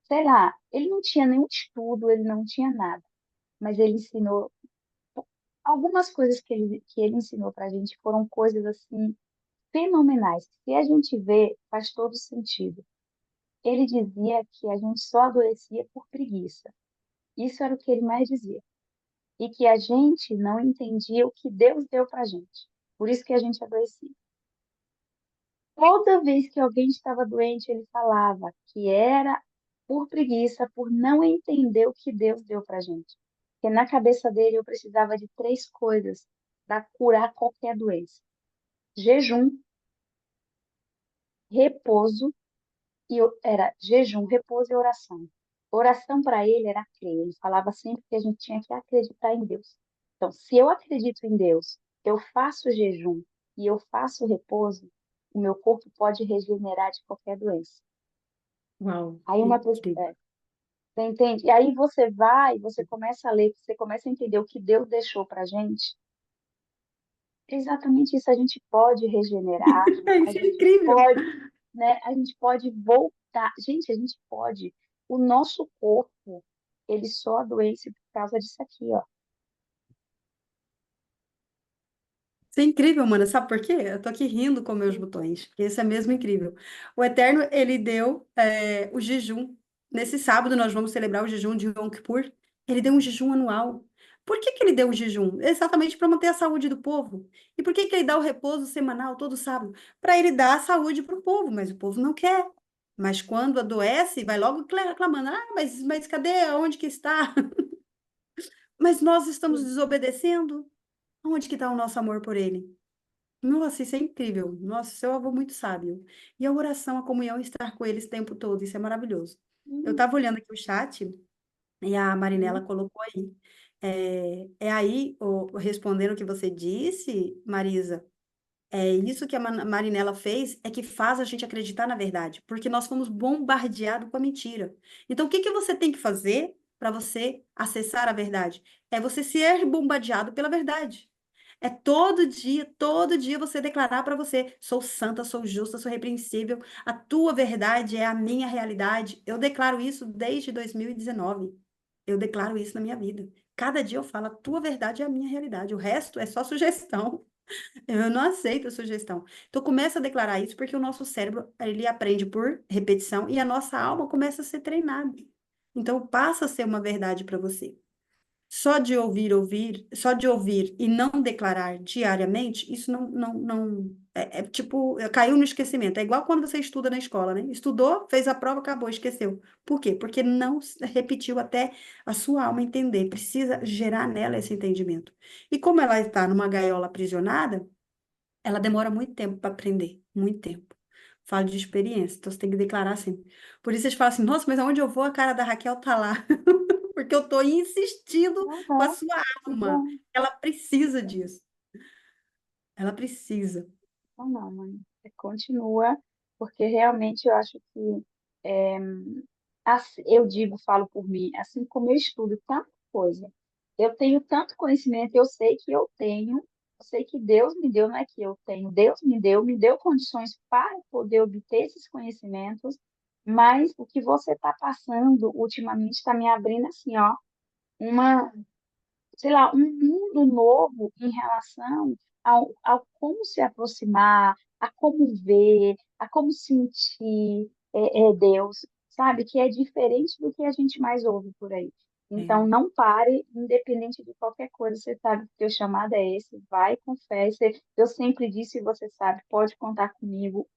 sei lá, ele não tinha nenhum estudo, ele não tinha nada, mas ele ensinou algumas coisas que ele ensinou para a gente foram coisas assim fenomenais. Se a gente vê, faz todo sentido. Ele dizia que a gente só adoecia por preguiça. Isso era o que ele mais dizia. E que a gente não entendia o que Deus deu para a gente. Por isso que a gente adoecia. Toda vez que alguém estava doente, ele falava que era por preguiça, por não entender o que Deus deu para a gente. Porque na cabeça dele eu precisava de três coisas para curar qualquer doença: jejum, repouso era jejum, repouso e oração. Oração para ele era crer. Ele falava sempre que a gente tinha que acreditar em Deus. Então, se eu acredito em Deus, eu faço jejum e eu faço repouso, o meu corpo pode regenerar de qualquer doença. Uau, Aí uma pessoa, incrível. você entende? E aí você vai, você começa a ler, você começa a entender o que Deus deixou para gente. É exatamente isso. A gente pode regenerar, a Isso é gente incrível. pode, né? A gente pode voltar. Gente, a gente pode. O nosso corpo, ele só adoece por causa disso aqui, ó. Isso é incrível, mano. Sabe por quê? Eu tô aqui rindo com meus botões, porque isso é mesmo incrível. O Eterno, ele deu o jejum. Nesse sábado, nós vamos celebrar o jejum de Yom Kippur. Ele deu um jejum anual. Por que que ele deu o jejum? Exatamente para manter a saúde do povo. E por que que ele dá o repouso semanal todo sábado? Para ele dar a saúde para o povo, mas o povo não quer. Mas quando adoece, vai logo clamando: ah, mas cadê? Onde que está? Mas nós estamos desobedecendo. Onde que está o nosso amor por ele? Nossa, isso é incrível. Nossa, seu avô muito sábio. E a oração, a comunhão, estar com eles o tempo todo, isso é maravilhoso. Eu Hum, estava olhando aqui o chat e a Marinela hum, colocou aí. É aí, respondendo o que você disse, Marisa, é isso que a Marinela fez, é que faz a gente acreditar na verdade, porque nós fomos bombardeados com a mentira. Então, o que que você tem que fazer para você acessar a verdade? É você ser bombardeado pela verdade. É todo dia você declarar para você: sou santa, sou justa, sou repreensível, a tua verdade é a minha realidade. Eu declaro isso desde 2019. Eu declaro isso na minha vida. Cada dia eu falo: a tua verdade é a minha realidade, o resto é só sugestão. Eu não aceito a sugestão. Então começa a declarar isso porque o nosso cérebro, ele aprende por repetição e a nossa alma começa a ser treinada. Então passa a ser uma verdade para você. Só de ouvir e não declarar diariamente, isso é tipo, caiu no esquecimento. É igual quando você estuda na escola, né? Estudou, fez a prova, acabou, esqueceu. Por quê? Porque não repetiu até a sua alma entender. Precisa gerar nela esse entendimento. E como ela está numa gaiola aprisionada, ela demora muito tempo para aprender, muito tempo. Falo de experiência, então você tem que declarar assim. Por isso vocês falam assim: nossa, mas aonde eu vou, a cara da Raquel tá lá. Porque eu estou insistindo com a aham, sua que alma. bom. Ela precisa disso. Ela precisa. Não, não, mãe. Continua, porque realmente eu acho que é, eu digo, falo por mim, assim como eu estudo tanta coisa, eu tenho tanto conhecimento, eu sei que eu tenho, eu sei que Deus me deu, não é que eu tenho, Deus me deu condições para poder obter esses conhecimentos, mas o que você está passando ultimamente está me abrindo assim, ó, uma, sei lá, um mundo novo em relação ao como se aproximar, a como ver, a como sentir Deus, sabe? Que é diferente do que a gente mais ouve por aí. É. Então, não pare, independente de qualquer coisa, você sabe que o teu chamado é esse, vai com fé. Eu sempre disse, e você sabe, pode contar comigo,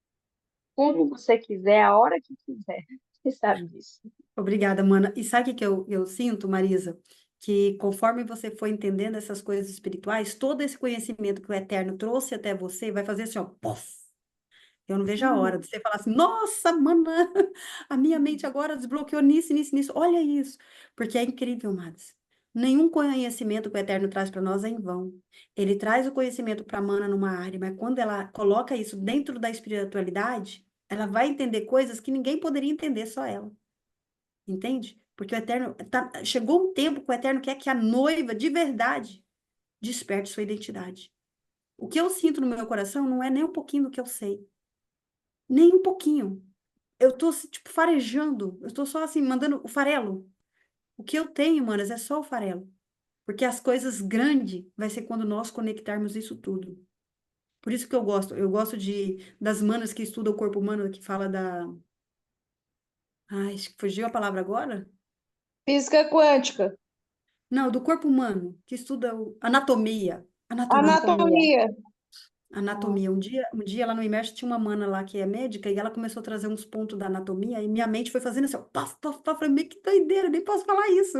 como você quiser, a hora que quiser. Você sabe disso. Obrigada, mana. E sabe o que eu sinto, Marisa? Que conforme você for entendendo essas coisas espirituais, todo esse conhecimento que o Eterno trouxe até você vai fazer assim, ó, pof. Eu não vejo a hora Uhum. de você falar assim: nossa, mana, a minha mente agora desbloqueou nisso, nisso, nisso. Olha isso. Porque é incrível, Mads. Nenhum conhecimento que o Eterno traz para nós é em vão. Ele traz o conhecimento para a Mana numa área, mas quando ela coloca isso dentro da espiritualidade, ela vai entender coisas que ninguém poderia entender, só ela. Entende? Porque o Eterno chegou um tempo que o Eterno quer que a noiva de verdade desperte sua identidade. O que eu sinto no meu coração não é nem um pouquinho do que eu sei. Nem um pouquinho. Eu tô, tipo, farejando. Eu tô só assim, mandando o farelo. O que eu tenho, manas, é só o farelo. Porque as coisas grandes vai ser quando nós conectarmos isso tudo. Por isso que eu gosto. Eu gosto das manas que estudam o corpo humano, que fala da. Ai, acho que fugiu a palavra agora? Física quântica, Não, do corpo humano, que estuda anatomia. Anatomia. Anatomia. anatomia. Ah, Anatomia. Um dia lá no Imerso tinha uma mana lá que é médica e ela começou a trazer uns pontos da anatomia e minha mente foi fazendo assim, ó, paf, paf, paf, falei, meio que doideira, nem posso falar isso.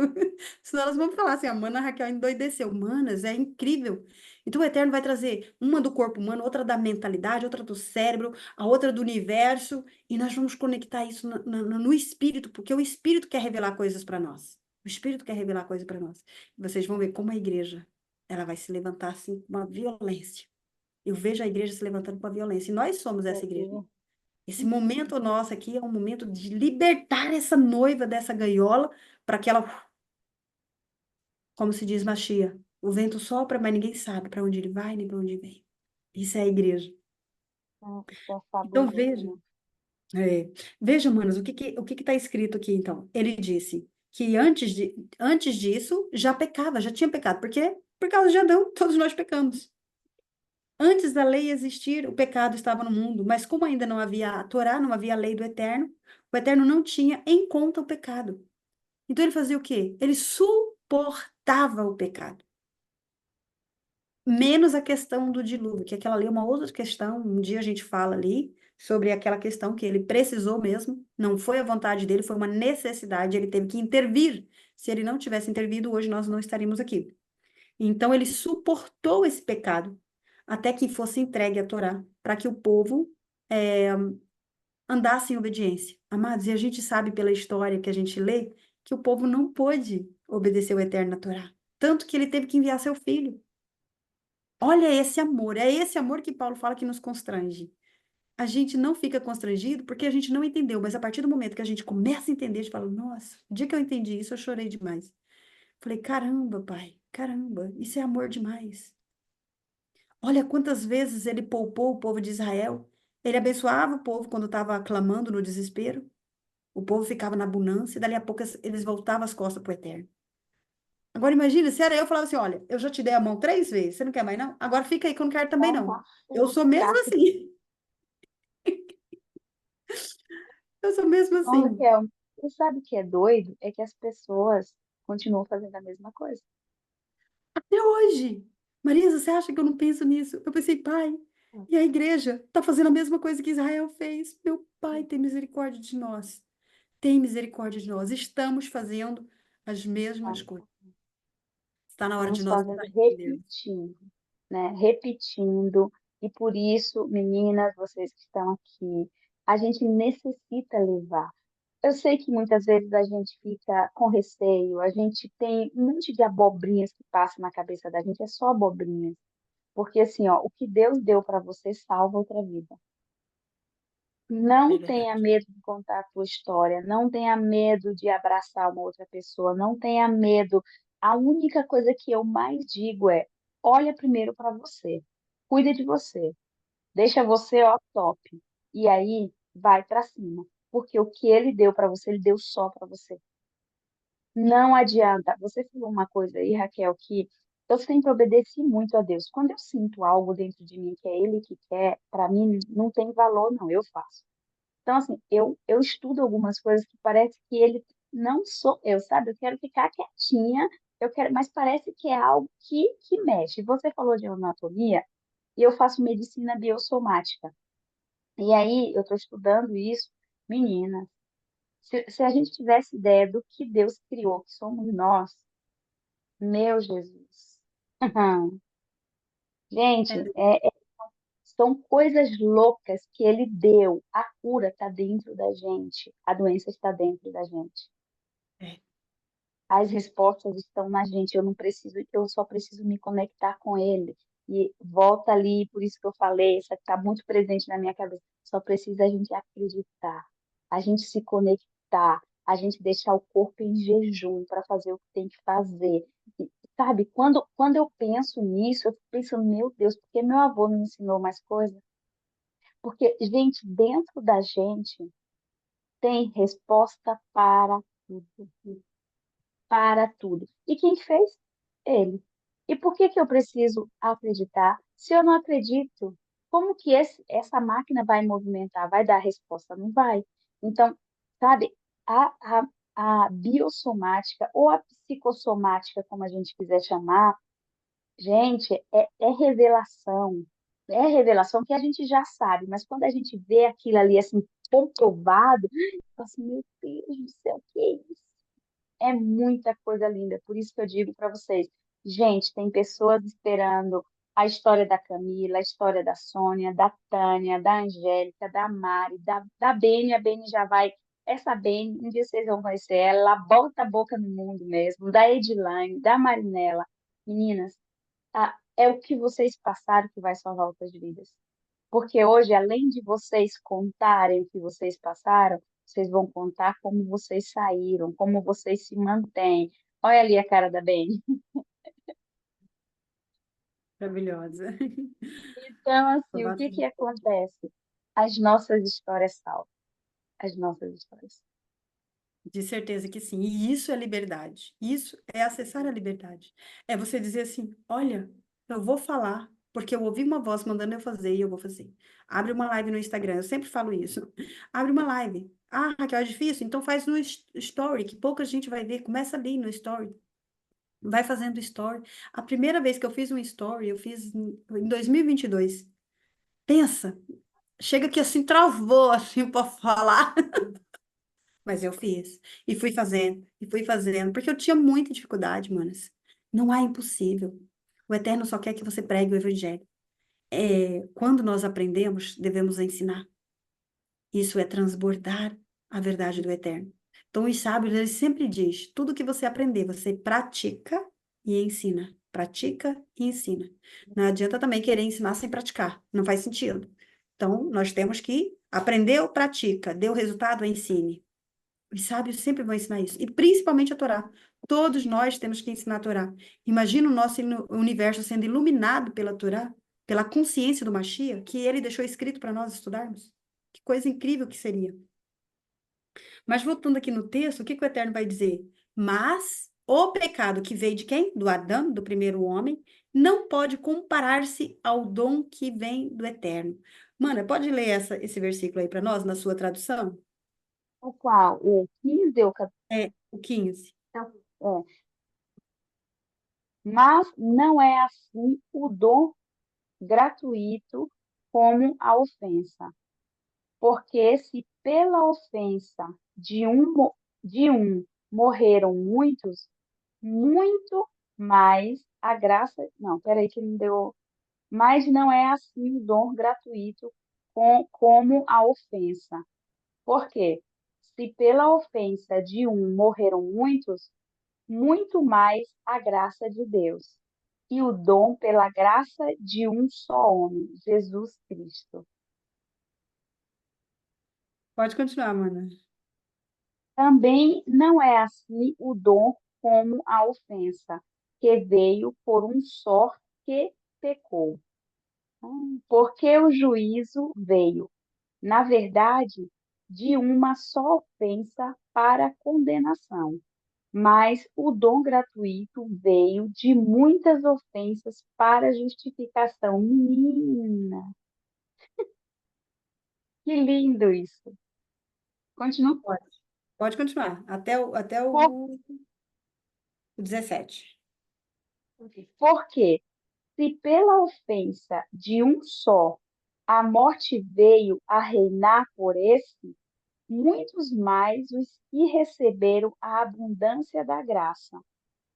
Senão elas vão falar assim, a mana Raquel endoideceu. Manas, é incrível. Então o Eterno vai trazer uma do corpo humano, outra da mentalidade, outra do cérebro, a outra do universo e nós vamos conectar isso no espírito, porque o espírito quer revelar coisas para nós. O espírito quer revelar coisas para nós. Vocês vão ver como a igreja, ela vai se levantar assim com uma violência. Eu vejo a igreja se levantando com a violência. E nós somos essa igreja. eu- Esse momento nosso aqui é um momento de libertar essa noiva dessa gaiola para que ela, como se diz Machia, o vento sopra, mas ninguém sabe para onde ele vai nem para onde vem. Isso é a igreja. Isso é Então fabuloso, veja, né? veja, manos, o que está escrito aqui então? Ele disse que antes disso já pecava, já tinha pecado. Por quê? Por causa de Adão, todos nós pecamos. Antes da lei existir, o pecado estava no mundo, mas como ainda não havia a Torá, não havia a lei do Eterno, o Eterno não tinha em conta o pecado. Então ele fazia o quê? Ele suportava o pecado. Menos a questão do dilúvio, que aquela ali é uma outra questão. Um dia a gente fala ali sobre aquela questão que ele precisou mesmo, não foi a vontade dele, foi uma necessidade, ele teve que intervir. Se ele não tivesse intervido, hoje nós não estaríamos aqui. Então ele suportou esse pecado até que fosse entregue a Torá, para que o povo andasse em obediência. Amados, e a gente sabe pela história que a gente lê que o povo não pôde obedecer o eterno na Torá, tanto que ele teve que enviar seu filho. Olha esse amor, é esse amor que Paulo fala que nos constrange. A gente não fica constrangido porque a gente não entendeu, mas a partir do momento que a gente começa a entender, a gente fala, nossa, o dia que eu entendi isso, eu chorei demais. Falei, caramba, pai, caramba, isso é amor demais. Olha quantas vezes ele poupou o povo de Israel. Ele abençoava o povo quando estava clamando no desespero. O povo ficava na abundância, e dali a pouco eles voltavam as costas para o Eterno. Agora imagina, se era eu falava assim, olha, eu já te dei a mão 3 vezes, você não quer mais não? Agora fica aí que eu não quero também Então, não. tá. Eu sou mesmo Graças. assim. Eu sou mesmo Não, assim. Raquel, você sabe o que é doido? É que as pessoas continuam fazendo a mesma coisa. Até hoje. Marisa, você acha que eu não penso nisso? Eu pensei, pai, e a igreja está fazendo a mesma coisa que Israel fez. Meu pai, tem misericórdia de nós. Tem misericórdia de nós. Estamos fazendo as mesmas Então, coisas. Está na hora de estamos nós fazendo entendermos. repetindo, né? Repetindo. E por isso, meninas, vocês que estão aqui, a gente necessita levar. Eu sei que muitas vezes a gente fica com receio, a gente tem um monte de abobrinhas que passa na cabeça da gente, é só abobrinhas. Porque assim, ó, o que Deus deu para você salva outra vida. É Não tenha verdade. medo de contar a tua história, não tenha medo de abraçar uma outra pessoa, não tenha medo. A única coisa que eu mais digo é: olha primeiro para você, cuida de você, deixa você ó top. E aí vai para cima, porque o que ele deu para você, ele deu só para você. Não adianta. Você falou uma coisa aí, Raquel, que eu sempre obedeci muito a Deus. Quando eu sinto algo dentro de mim que é Ele que quer, para mim não tem valor, não, eu faço. Então, assim, eu estudo algumas coisas que parece que ele não sou eu, sabe? Eu quero ficar quietinha, eu quero, mas parece que é algo que mexe. Você falou de anatomia e eu faço medicina biossomática. E aí eu estou estudando isso, menina. Se a gente tivesse ideia do que Deus criou, que somos nós, meu Jesus. É, Gente, são coisas loucas que Ele deu. A cura está dentro da gente, a doença está dentro da gente. é. As respostas estão na gente, eu só preciso me conectar com ele. E volta ali, por isso que eu falei, isso está muito presente na minha cabeça. Só precisa a gente acreditar, a gente se conectar, a gente deixar o corpo em jejum para fazer o que tem que fazer. E, sabe, quando eu penso nisso, eu fico pensando, meu Deus, por que meu avô não me ensinou mais coisas? Porque, gente, dentro da gente tem resposta para tudo, para tudo. E quem fez? Ele. E por que que eu preciso acreditar? Se eu não acredito, como que essa máquina vai movimentar? Vai dar resposta? Não vai. Então, sabe, a, a, a biossomática ou a psicossomática, como a gente quiser chamar, gente, é revelação. É revelação que a gente já sabe, mas quando a gente vê aquilo ali assim comprovado, fala assim, meu Deus do céu, que é isso? É muita coisa linda. Por isso que eu digo para vocês, gente, tem pessoas esperando a história da Camila, a história da Sônia, da Tânia, da Angélica, da Mari, da Beni. A Beni já vai. Essa Beni, um dia vocês vão conhecer ela, ela bota a boca no mundo mesmo, da Edilane, da Marinela. Meninas, é o que vocês passaram que vai salvar outras vidas. Porque hoje, além de vocês contarem o que vocês passaram, vocês vão contar como vocês saíram, como vocês se mantêm. Olha ali a cara da Beni. Maravilhosa. Então, assim, o que Aprovação. que acontece? As nossas histórias salvam. As nossas histórias. De certeza que sim. E isso é liberdade. Isso é acessar a liberdade. É você dizer assim: olha, eu vou falar, porque eu ouvi uma voz mandando eu fazer e eu vou fazer. Abre uma live no Instagram, eu sempre falo isso. Abre uma live. Ah, Raquel, é difícil? Então faz no story, que pouca gente vai ver. Começa ali no story. Vai fazendo story. A primeira vez que eu fiz um story, eu fiz em 2022. Pensa, chega que assim travou assim para falar. Mas eu fiz. E fui fazendo, porque eu tinha muita dificuldade, manas. Não há impossível. O Eterno só quer que você pregue o Evangelho. Quando nós aprendemos, devemos ensinar. Isso é transbordar a verdade do Eterno. Então, os sábios, eles sempre diz, tudo que você aprender, você pratica e ensina. Pratica e ensina. Não adianta também querer ensinar sem praticar. Não faz sentido. Então, nós temos que aprender ou pratica. Deu resultado, ensine. Os sábios sempre vão ensinar isso, e principalmente a Torá. Todos nós temos que ensinar a Torá. Imagina o nosso universo sendo iluminado pela Torá, pela consciência do Mashiach, que ele deixou escrito para nós estudarmos. Que coisa incrível que seria. Mas voltando aqui no texto, o que que o Eterno vai dizer? Mas o pecado que veio de quem? Do Adão, do primeiro homem, não pode comparar-se ao dom que vem do Eterno. Mana, pode ler esse versículo aí para nós, na sua tradução? O qual? O 15 ou É, o 15. 14? É. Mas não é assim o dom gratuito como a ofensa. Porque se pela ofensa de um morreram muitos, muito mais a graça. Não, peraí, que não deu. Mas não é assim o dom gratuito como a ofensa. Por quê? Se pela ofensa de um morreram muitos, muito mais a graça de Deus. E o dom pela graça de um só homem, Jesus Cristo. Pode continuar, mana. Também não é assim o dom como a ofensa, que veio por um só que pecou. Porque o juízo veio, na verdade, de uma só ofensa para condenação, mas o dom gratuito veio de muitas ofensas para justificação. Menina, que lindo isso! Continua. Pode. Pode continuar. Até Por, o 17. porque se pela ofensa de um só a morte veio a reinar por esse, muitos mais os que receberam a abundância da graça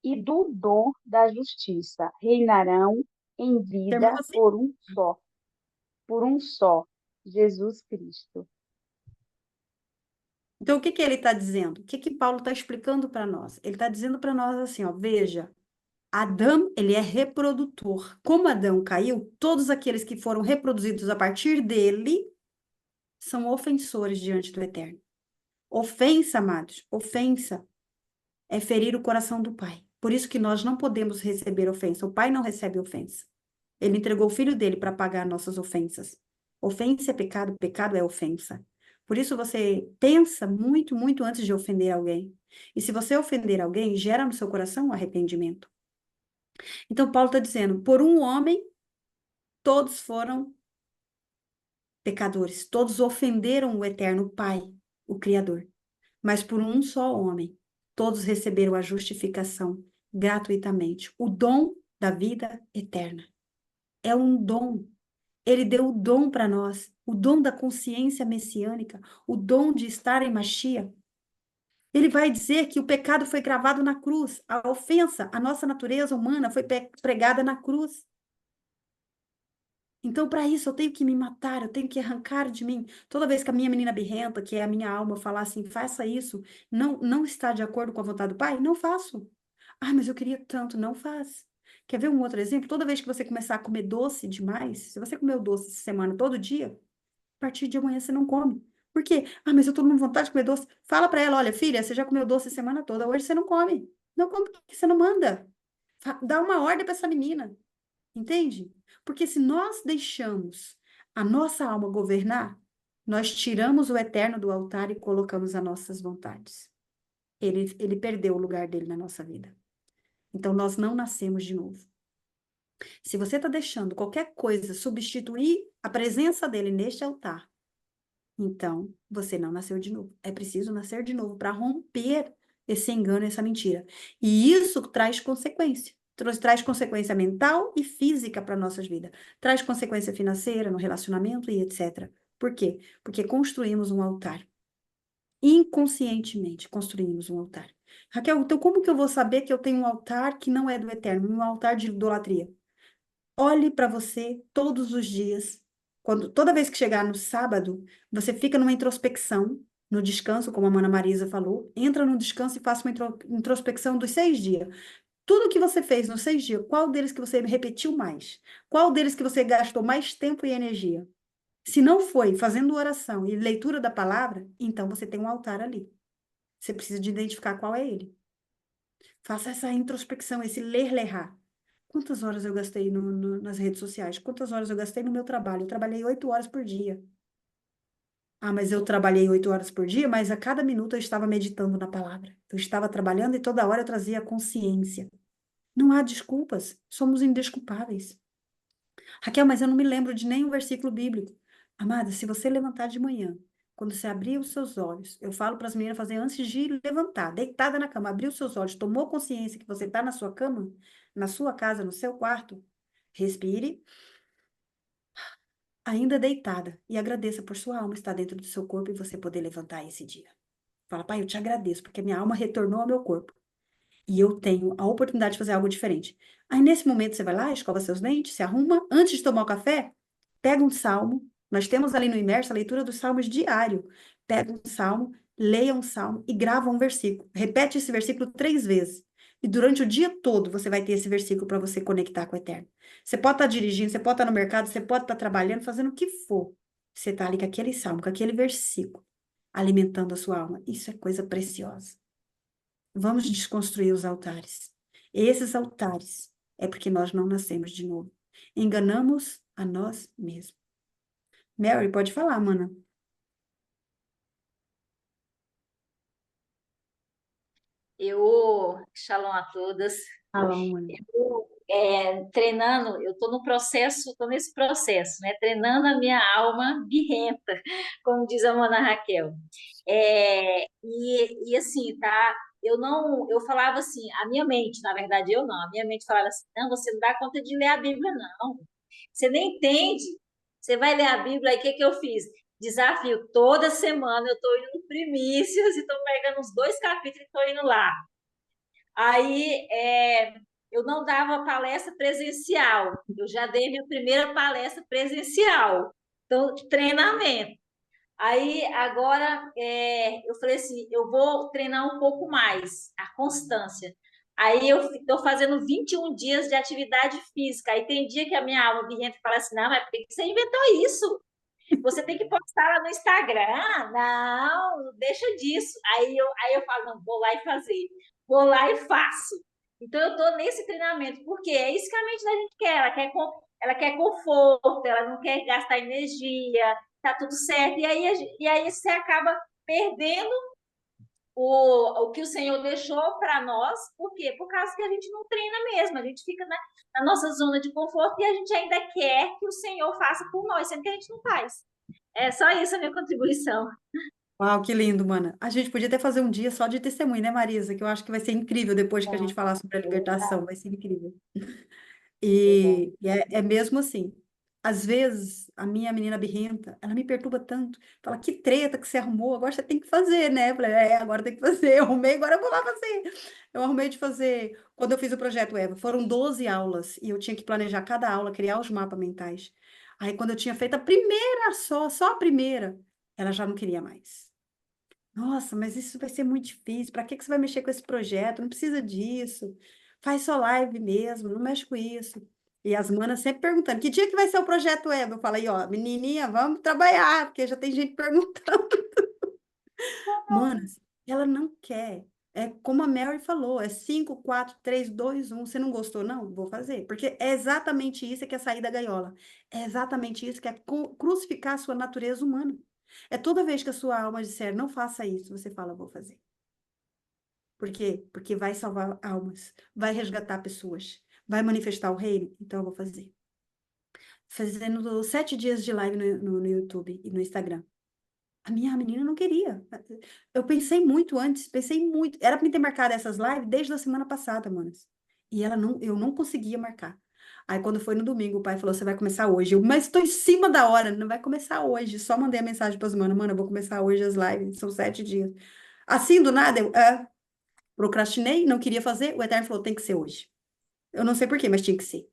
e do dom da justiça reinarão em Terminou vida assim? por um só, Jesus Cristo. Então, o que que ele está dizendo? O que que Paulo está explicando para nós? Ele está dizendo para nós assim, ó, veja, Adão, ele é reprodutor. Como Adão caiu, todos aqueles que foram reproduzidos a partir dele são ofensores diante do Eterno. Ofensa, amados, ofensa é ferir o coração do Pai. Por isso que nós não podemos receber ofensa. O Pai não recebe ofensa. Ele entregou o filho dele para pagar nossas ofensas. Ofensa é pecado, pecado é ofensa. Por isso você pensa muito, muito antes de ofender alguém. E se você ofender alguém, gera no seu coração um arrependimento. Então Paulo está dizendo, por um homem, todos foram pecadores, todos ofenderam o eterno Pai, o Criador. Mas por um só homem, todos receberam a justificação gratuitamente, o dom da vida eterna. É um dom. Ele deu o dom para nós, o dom da consciência messiânica, o dom de estar em Mashiach. Ele vai dizer que o pecado foi gravado na cruz, a ofensa, a nossa natureza humana foi pregada na cruz. Então, para isso, eu tenho que me matar, eu tenho que arrancar de mim. Toda vez que a minha menina birrenta, que é a minha alma, falar assim, faça isso, não está de acordo com a vontade do pai, não faço. Ah, mas eu queria tanto, não faz. Quer ver um outro exemplo? Toda vez que você começar a comer doce demais, se você comeu doce essa semana todo dia, a partir de amanhã você não come. Por quê? Ah, mas eu tô com vontade de comer doce. Fala para ela, olha, filha, você já comeu doce a semana toda, hoje você não come. Não come porque você não manda. Dá uma ordem para essa menina. Entende? Porque se nós deixamos a nossa alma governar, nós tiramos o eterno do altar e colocamos as nossas vontades. Ele perdeu o lugar dele na nossa vida. Então, nós não nascemos de novo. Se você está deixando qualquer coisa substituir a presença dele neste altar, então você não nasceu de novo. É preciso nascer de novo para romper esse engano, essa mentira. E isso traz consequência. Traz consequência mental e física para nossas vidas. Traz consequência financeira no relacionamento e etc. Por quê? Porque construímos um altar. Inconscientemente construímos um altar. Raquel, então como que eu vou saber que eu tenho um altar que não é do eterno, um altar de idolatria? Olhe para você todos os dias. Toda vez que chegar no sábado, você fica numa introspecção, no descanso, como a Mana Marisa falou, entra no descanso e faça uma introspecção dos 6 dias. Tudo que você fez nos 6 dias, qual deles que você repetiu mais? Qual deles que você gastou mais tempo e energia? Se não foi fazendo oração e leitura da palavra, então você tem um altar ali. Você precisa de identificar qual é ele. Faça essa introspecção, esse ler-lerá. Quantas horas eu gastei nas redes sociais? Quantas horas eu gastei no meu trabalho? Eu trabalhei 8 horas por dia. Ah, mas eu trabalhei 8 horas por dia, mas a cada minuto eu estava meditando na palavra. Eu estava trabalhando e toda hora eu trazia consciência. Não há desculpas. Somos indesculpáveis. Raquel, mas eu não me lembro de nenhum versículo bíblico. Amada, se você levantar de manhã, quando você abrir os seus olhos, eu falo para as meninas fazer antes de levantar, deitada na cama, abrir os seus olhos, tomou consciência que você está na sua cama, na sua casa, no seu quarto, respire, ainda deitada, e agradeça por sua alma estar dentro do seu corpo e você poder levantar esse dia. Fala, pai, eu te agradeço, porque minha alma retornou ao meu corpo. E eu tenho a oportunidade de fazer algo diferente. Aí, nesse momento, você vai lá, escova seus dentes, se arruma. Antes de tomar o café, pega um salmo. Nós temos ali no Imerso a leitura dos salmos diário. Pega um salmo, leia um salmo e grava um versículo. Repete esse versículo 3 vezes. E durante o dia todo, você vai ter esse versículo para você conectar com o Eterno. Você pode estar dirigindo, você pode estar no mercado, você pode estar trabalhando, fazendo o que for. Você está ali com aquele salmo, com aquele versículo, alimentando a sua alma. Isso é coisa preciosa. Vamos desconstruir os altares. Esses altares é porque nós não nascemos de novo. Enganamos a nós mesmos. Mary, pode falar, mana. Shalom a todas. Fala, mana. Treinando, eu estou no processo, estou nesse processo, né? Treinando a minha alma birrenta, como diz a Mana Raquel. E assim, tá? Eu falava assim, a minha mente, na verdade, eu não, a minha mente falava assim, não, você não dá conta de ler a Bíblia, não. Você nem entende. Você vai ler a Bíblia, aí o que que eu fiz? Desafio, toda semana eu estou indo no Primícias e estou pegando uns 2 capítulos e estou indo lá. Aí eu não dava palestra presencial, eu já dei minha primeira palestra presencial, então, treinamento. Aí, agora, eu falei assim, eu vou treinar um pouco mais, a constância. Aí, eu estou fazendo 21 dias de atividade física. Aí, tem dia que a minha alma birrenta fala assim, não, mas por que você inventou isso? Você tem que postar lá no Instagram. Não, deixa disso. Aí eu falo, não, vou lá e fazer. Vou lá e faço. Então, eu estou nesse treinamento, porque é isso que a mente da gente quer. Ela quer conforto, ela não quer gastar energia, tá tudo certo. E aí você acaba perdendo o que o Senhor deixou para nós, por quê? Por causa que a gente não treina mesmo, a gente fica na nossa zona de conforto e a gente ainda quer que o Senhor faça por nós, sendo que a gente não faz. É só isso a minha contribuição. Uau, que lindo, mana. A gente podia até fazer um dia só de testemunho, né, Marisa? Que eu acho que vai ser incrível depois que a gente falar sobre a libertação. Vai ser incrível. E é mesmo assim. Às vezes, a minha menina birrenta, ela me perturba tanto. Fala, que treta que você arrumou, agora você tem que fazer, né? Eu falei, agora tem que fazer. Eu arrumei, agora eu vou lá fazer. Eu arrumei de fazer. Quando eu fiz o projeto Eva, foram 12 aulas e eu tinha que planejar cada aula, criar os mapas mentais. Aí, quando eu tinha feito a primeira só a primeira, ela já não queria mais. Nossa, mas isso vai ser muito difícil. Para que que você vai mexer com esse projeto? Não precisa disso. Faz só live mesmo, não mexe com isso. E as manas sempre perguntando: que dia que vai ser o projeto Eva? Eu falei: ó, menininha, vamos trabalhar, porque já tem gente perguntando. Manas, ela não quer. É como a Mary falou: é 5, 4, 3, 2, 1. Você não gostou? Não, vou fazer. Porque é exatamente isso que é sair da gaiola. É exatamente isso que é crucificar a sua natureza humana. É toda vez que a sua alma disser: não faça isso, você fala: vou fazer. Por quê? Porque vai salvar almas, vai resgatar pessoas, vai manifestar o reino, então eu vou fazer. Fazendo 7 dias de live no YouTube e no Instagram. A minha menina não queria. Eu pensei muito antes, pensei muito. Era para me ter marcado essas lives desde a semana passada, manas. E eu não conseguia marcar. Aí quando foi no domingo, o pai falou: você vai começar hoje. Mas estou em cima da hora, não vai começar hoje. Só mandei a mensagem para as manas: mano, eu vou começar hoje as lives, são 7 dias. Assim, do nada, procrastinei, não queria fazer, o Eterno falou, tem que ser hoje. Eu não sei por quê, mas tinha que ser.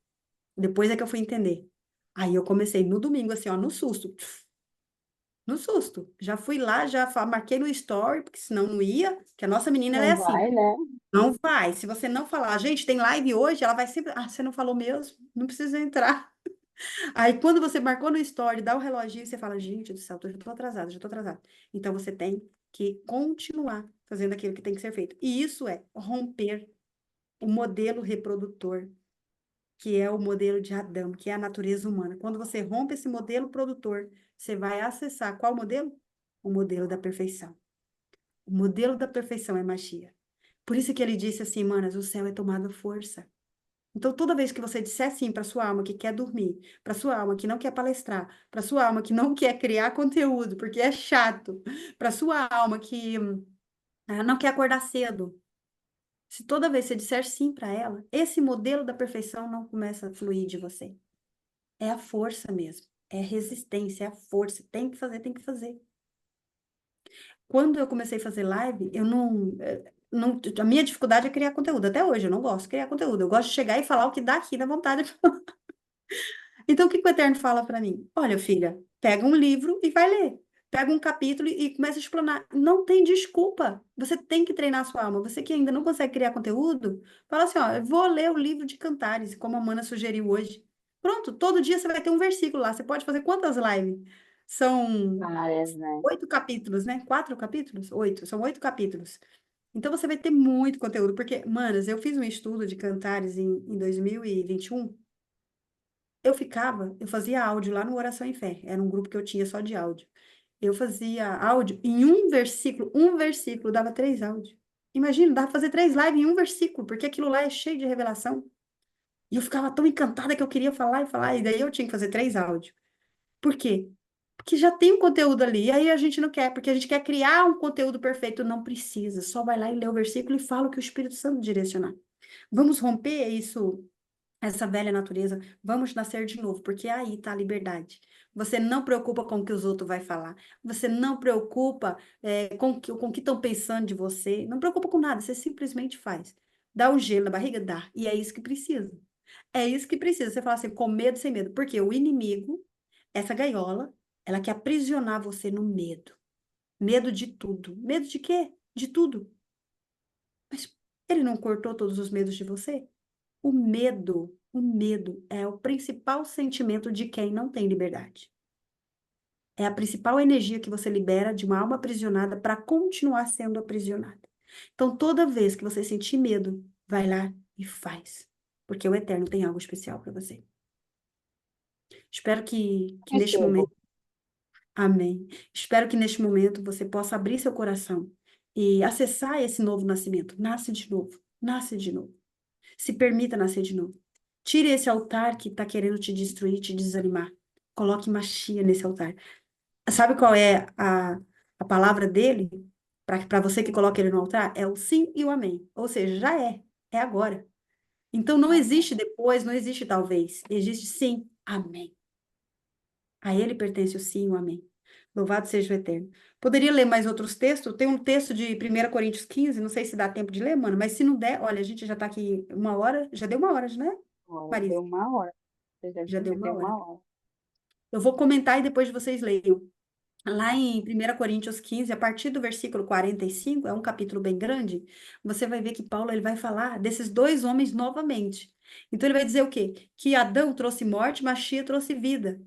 Depois é que eu fui entender. Aí eu comecei no domingo, assim, ó, no susto. No susto. Já fui lá, já marquei no story, porque senão não ia, que a nossa menina, ela é Não assim. vai, né? Não vai. Se você não falar, gente, tem live hoje, ela vai sempre, você não falou mesmo? Não precisa entrar. Aí quando você marcou no story, dá o reloginho, você fala, gente do céu, já tô atrasada, já tô atrasada. Então você tem que continuar fazendo aquilo que tem que ser feito. E isso é romper o modelo reprodutor, que é o modelo de Adão, que é a natureza humana. Quando você rompe esse modelo produtor, você vai acessar qual modelo? O modelo da perfeição. O modelo da perfeição é magia. Por isso que ele disse assim, manas, o céu é tomado força. Então, toda vez que você disser sim para sua alma que quer dormir, para sua alma que não quer palestrar, para sua alma que não quer criar conteúdo, porque é chato, para sua alma que não quer acordar cedo, se toda vez você disser sim para ela, esse modelo da perfeição não começa a fluir de você. É a força mesmo. É a resistência, é a força. Tem que fazer, tem que fazer. Quando eu comecei a fazer live, eu a minha dificuldade é criar conteúdo. Até hoje, eu não gosto de criar conteúdo. Eu gosto de chegar e falar o que dá aqui na vontade. Então, o que que o Eterno fala para mim? Olha, filha, pega um livro e vai ler. Pega um capítulo e começa a explanar. Não tem desculpa. Você tem que treinar a sua alma. Você que ainda não consegue criar conteúdo, fala assim, ó, eu vou ler o livro de Cantares, como a Mana sugeriu hoje. Pronto, todo dia você vai ter um versículo lá. Você pode fazer quantas lives? São Várias, né? 8 capítulos, né? 4 capítulos? 8. São 8 capítulos. Então você vai ter muito conteúdo, porque, manas, eu fiz um estudo de Cantares em 2021. Eu fazia áudio lá no Oração em Fé, era um grupo que eu tinha só de áudio. Eu fazia áudio em um versículo dava 3 áudios. Imagina, dava pra fazer 3 lives em um versículo, porque aquilo lá é cheio de revelação. E eu ficava tão encantada que eu queria falar, e daí eu tinha que fazer 3 áudios. Por quê? Porque já tem um conteúdo ali, e aí a gente não quer, porque a gente quer criar um conteúdo perfeito, não precisa, só vai lá e lê o versículo e fala o que o Espírito Santo direcionar. Vamos romper isso, essa velha natureza, vamos nascer de novo, porque aí está a liberdade. Você não preocupa com o que os outros vão falar, você não preocupa com o que estão pensando de você, não preocupa com nada, você simplesmente faz. Dá um gelo na barriga? Dá. E é isso que precisa. É isso que precisa. Você fala assim, com medo, sem medo. Porque o inimigo, essa gaiola, Ela quer aprisionar você no medo. Medo de tudo. Medo de quê? De tudo. Mas ele não cortou todos os medos de você? O medo é o principal sentimento de quem não tem liberdade. É a principal energia que você libera de uma alma aprisionada para continuar sendo aprisionada. Então, toda vez que você sentir medo, vai lá e faz. Porque o Eterno tem algo especial para você. Espero que neste Recebo. momento, amém. Espero que neste momento você possa abrir seu coração e acessar esse novo nascimento. Nasce de novo, nasce de novo. Se permita nascer de novo. Tire esse altar que está querendo te destruir, te desanimar. Coloque Machia nesse altar. Sabe qual é a palavra dele? Para você que coloca ele no altar? É o sim e o amém. Ou seja, já é. É agora. Então não existe depois, não existe talvez. Existe sim, amém. A ele pertence o sim e o amém. Louvado seja o Eterno. Poderia ler mais outros textos? Tem um texto de 1 Coríntios 15, não sei se dá tempo de ler, mano, mas se não der, olha, a gente já está aqui 1 hora, já deu 1 hora, né, Ó, Marisa? deu 1 hora. Já deu Já uma deu hora. 1 hora. Eu vou comentar e depois vocês leiam. Lá em 1 Coríntios 15, a partir do versículo 45, é um capítulo bem grande, você vai ver que Paulo ele vai falar desses dois homens novamente. Então ele vai dizer o quê? Que Adão trouxe morte, Machia trouxe vida,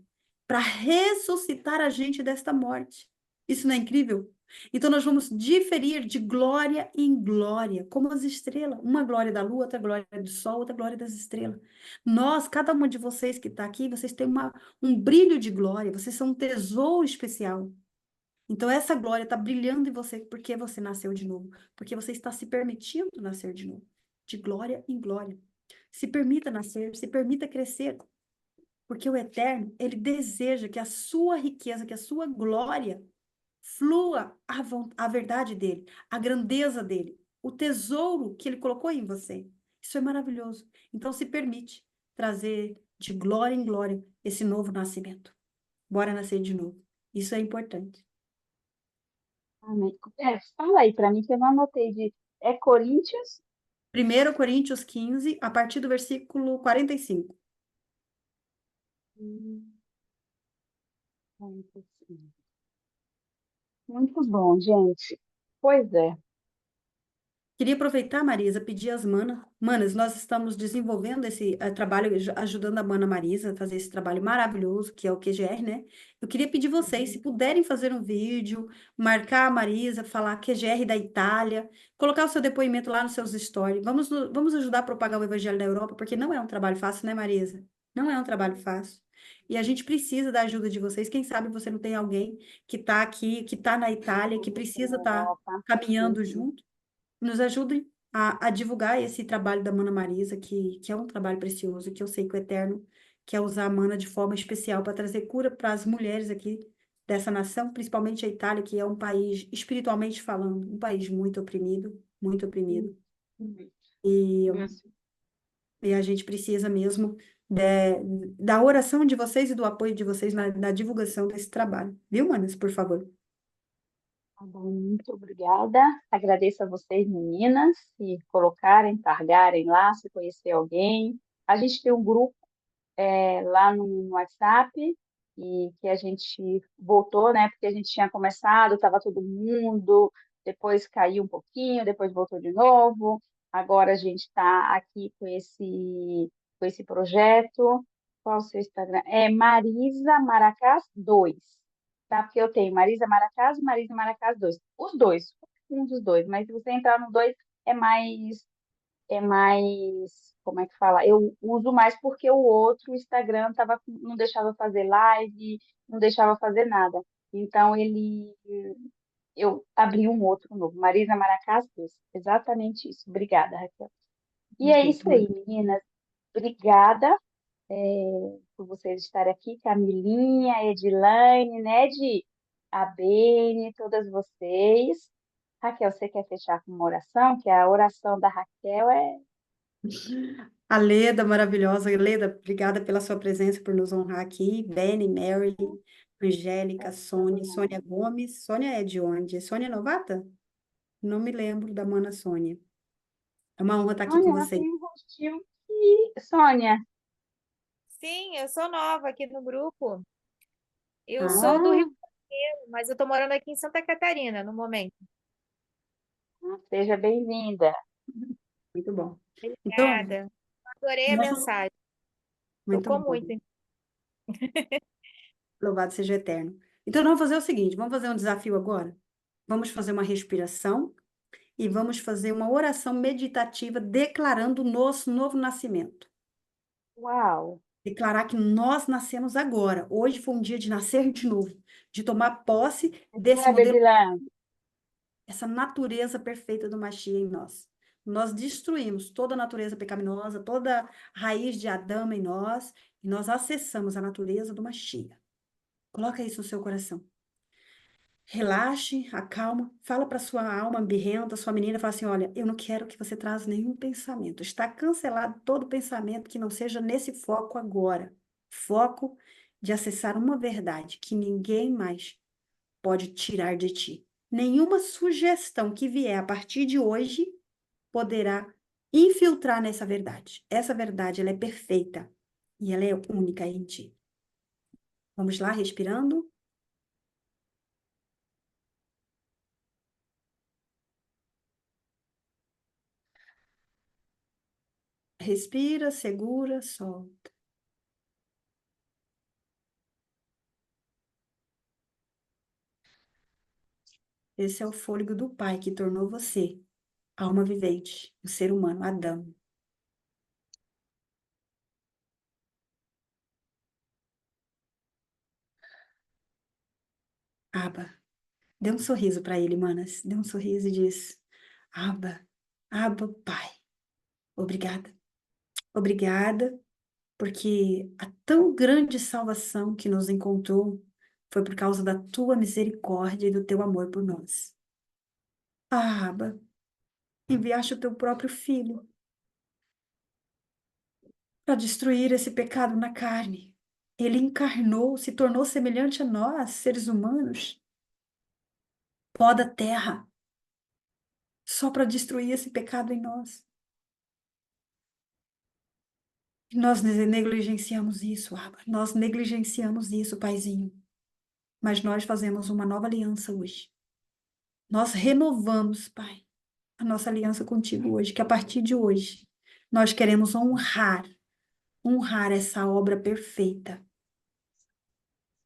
para ressuscitar a gente desta morte. Isso não é incrível? Então nós vamos diferir de glória em glória, como as estrelas. Uma glória da lua, outra glória do sol, outra glória das estrelas. Nós, cada uma de vocês que está aqui, vocês têm um brilho de glória, vocês são um tesouro especial. Então, essa glória está brilhando em você porque você nasceu de novo, porque você está se permitindo nascer de novo, de glória em glória. Se permita nascer, se permita crescer, porque o Eterno, ele deseja que a sua riqueza, que a sua glória flua a verdade dele, a grandeza dele, o tesouro que ele colocou em você. Isso é maravilhoso. Então, se permite trazer de glória em glória esse novo nascimento. Bora nascer de novo. Isso é importante. Amém. Fala aí para mim que eu não anotei É Coríntios? 1 Coríntios 15, a partir do versículo 45. Hum, 45. Muito bom, gente. Pois é. Queria aproveitar, Marisa, pedir às manas, nós estamos desenvolvendo esse trabalho, ajudando a mana Marisa a fazer esse trabalho maravilhoso, que é o QGR, né? Eu queria pedir vocês, se puderem fazer um vídeo, marcar a Marisa, falar QGR da Itália, colocar o seu depoimento lá nos seus stories. Vamos ajudar a propagar o Evangelho da Europa, porque não é um trabalho fácil, né, Marisa? Não é um trabalho fácil. E a gente precisa da ajuda de vocês. Quem sabe você não tem alguém que está aqui, que está na Itália, que precisa estar Europa. caminhando Uhum. junto, nos ajudem a divulgar esse trabalho da Mana Marisa, que é um trabalho precioso, que eu sei que o Eterno quer usar a Mana de forma especial para trazer cura para as mulheres aqui dessa nação, principalmente a Itália, que é um país, espiritualmente falando, um país muito oprimido, muito oprimido. Uhum. E, Isso. e a gente precisa mesmo da oração de vocês e do apoio de vocês na divulgação desse trabalho. Viu, manas, por favor? Tá bom, muito obrigada. Agradeço a vocês, meninas, se colocarem, targarem lá, se conhecer alguém. A gente tem um grupo lá no WhatsApp e que a gente voltou, né? Porque a gente tinha começado, estava todo mundo, depois caiu um pouquinho, depois voltou de novo. Agora a gente está aqui com esse projeto. Qual o seu Instagram? É Marisa Maracás 2, tá? Porque eu tenho Marisa Maracás e Marisa Maracás 2. Os dois, um dos dois, mas se você entrar no 2, é mais, como é que fala? Eu uso mais porque o outro, o Instagram, não deixava fazer live, não deixava fazer nada. Então, eu abri um outro novo, Marisa Maracás 2. Exatamente isso. Obrigada, Raquel. E é isso Perfeito, aí, mano. meninas. Obrigada, por vocês estarem aqui, Camilinha, Edilane, Ned, a Bene, todas vocês. Raquel, você quer fechar com uma oração? Que a oração da Raquel é A Leda, maravilhosa. Leda, obrigada pela sua presença, por nos honrar aqui. Benny, Mary, Angélica, Sônia, Sônia Gomes. Sônia é de onde? Sônia Novata? Não me lembro da mana Sônia. É uma honra estar aqui Sônia, com ela vocês. tem um rostinho que... Sônia, Sim, eu sou nova aqui no grupo. Eu sou do Rio Ah, de Janeiro, mas eu estou morando aqui em Santa Catarina no momento. seja bem-vinda. Muito bom. Então, Obrigada. Adorei a nós mensagem. muito Tocou bom. muito. Louvado seja o eterno. Então, nós vamos fazer o seguinte: vamos fazer um desafio agora? Vamos fazer uma respiração e vamos fazer uma oração meditativa declarando o nosso novo nascimento. Uau! Declarar que nós nascemos agora. Hoje foi um dia de nascer de novo, de tomar posse desse Sabe, modelo, Edilane? essa natureza perfeita do Mashiach em nós. Nós destruímos toda a natureza pecaminosa, toda a raiz de Adão em nós, e nós acessamos a natureza do Mashiach. Coloca isso no seu coração. Relaxe, acalma, fala para sua alma birrenta, sua menina, fala assim, olha, eu não quero que você traz nenhum pensamento. Está cancelado todo pensamento que não seja nesse foco agora. Foco de acessar uma verdade que ninguém mais pode tirar de ti. Nenhuma sugestão que vier a partir de hoje poderá infiltrar nessa verdade. Essa verdade, ela é perfeita e ela é única em ti. Vamos lá, respirando. Respira, segura, solta. Esse é o fôlego do Pai que tornou você alma vivente, o ser humano, Adão. Aba. Dê um sorriso para ele, manas. Dê um sorriso e diz: Aba, Aba, Pai. Obrigada. Obrigada, porque a tão grande salvação que nos encontrou foi por causa da tua misericórdia e do teu amor por nós. Aba, enviaste o teu próprio filho para destruir esse pecado na carne. Ele encarnou, se tornou semelhante a nós, seres humanos, pó da terra, só para destruir esse pecado em nós. E nós negligenciamos isso, Abba. Nós negligenciamos isso, Paizinho. Mas nós fazemos uma nova aliança hoje. Nós renovamos, Pai, a nossa aliança contigo hoje, que a partir de hoje nós queremos honrar essa obra perfeita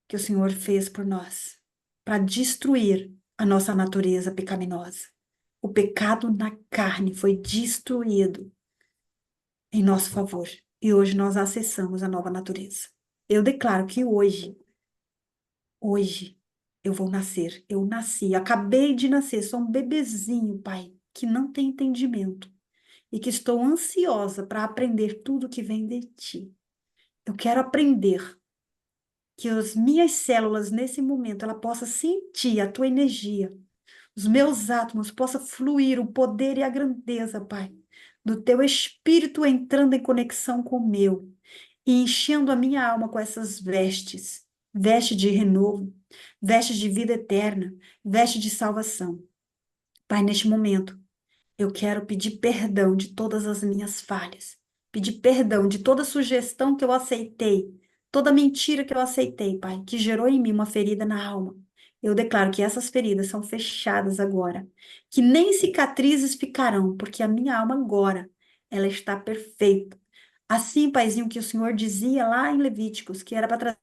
que o Senhor fez por nós, para destruir a nossa natureza pecaminosa. O pecado na carne foi destruído em nosso favor. E hoje nós acessamos a nova natureza. Eu declaro que hoje, eu vou nascer. Eu nasci, acabei de nascer, sou um bebezinho, Pai, que não tem entendimento e que estou ansiosa para aprender tudo que vem de Ti. Eu quero aprender que as minhas células, nesse momento, ela possa sentir a Tua energia, os meus átomos possam fluir o poder e a grandeza, Pai, do Teu Espírito entrando em conexão com o meu e enchendo a minha alma com essas vestes, veste de renovo, vestes de vida eterna, veste de salvação. Pai, neste momento, eu quero pedir perdão de todas as minhas falhas, pedir perdão de toda sugestão que eu aceitei, toda mentira que eu aceitei, Pai, que gerou em mim uma ferida na alma. Eu declaro que essas feridas são fechadas agora, que nem cicatrizes ficarão, porque a minha alma agora, ela está perfeita. Assim, Paizinho, que o Senhor dizia lá em Levíticos, que era para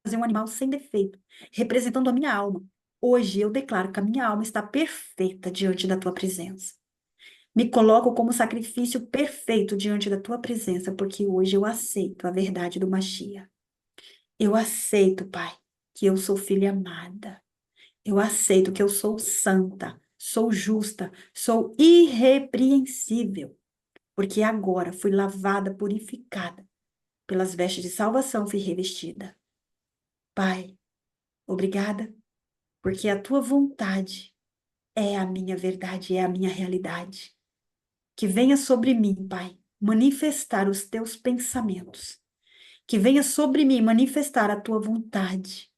trazer um animal sem defeito, representando a minha alma. Hoje eu declaro que a minha alma está perfeita diante da tua presença. Me coloco como sacrifício perfeito diante da tua presença, porque hoje eu aceito a verdade do Mashiach. Eu aceito, Pai, que eu sou filha amada. Eu aceito que eu sou santa, sou justa, sou irrepreensível, porque agora fui lavada, purificada. Pelas vestes de salvação fui revestida. Pai, obrigada, porque a tua vontade é a minha verdade, é a minha realidade. Que venha sobre mim, Pai, manifestar os teus pensamentos. Que venha sobre mim manifestar a tua vontade.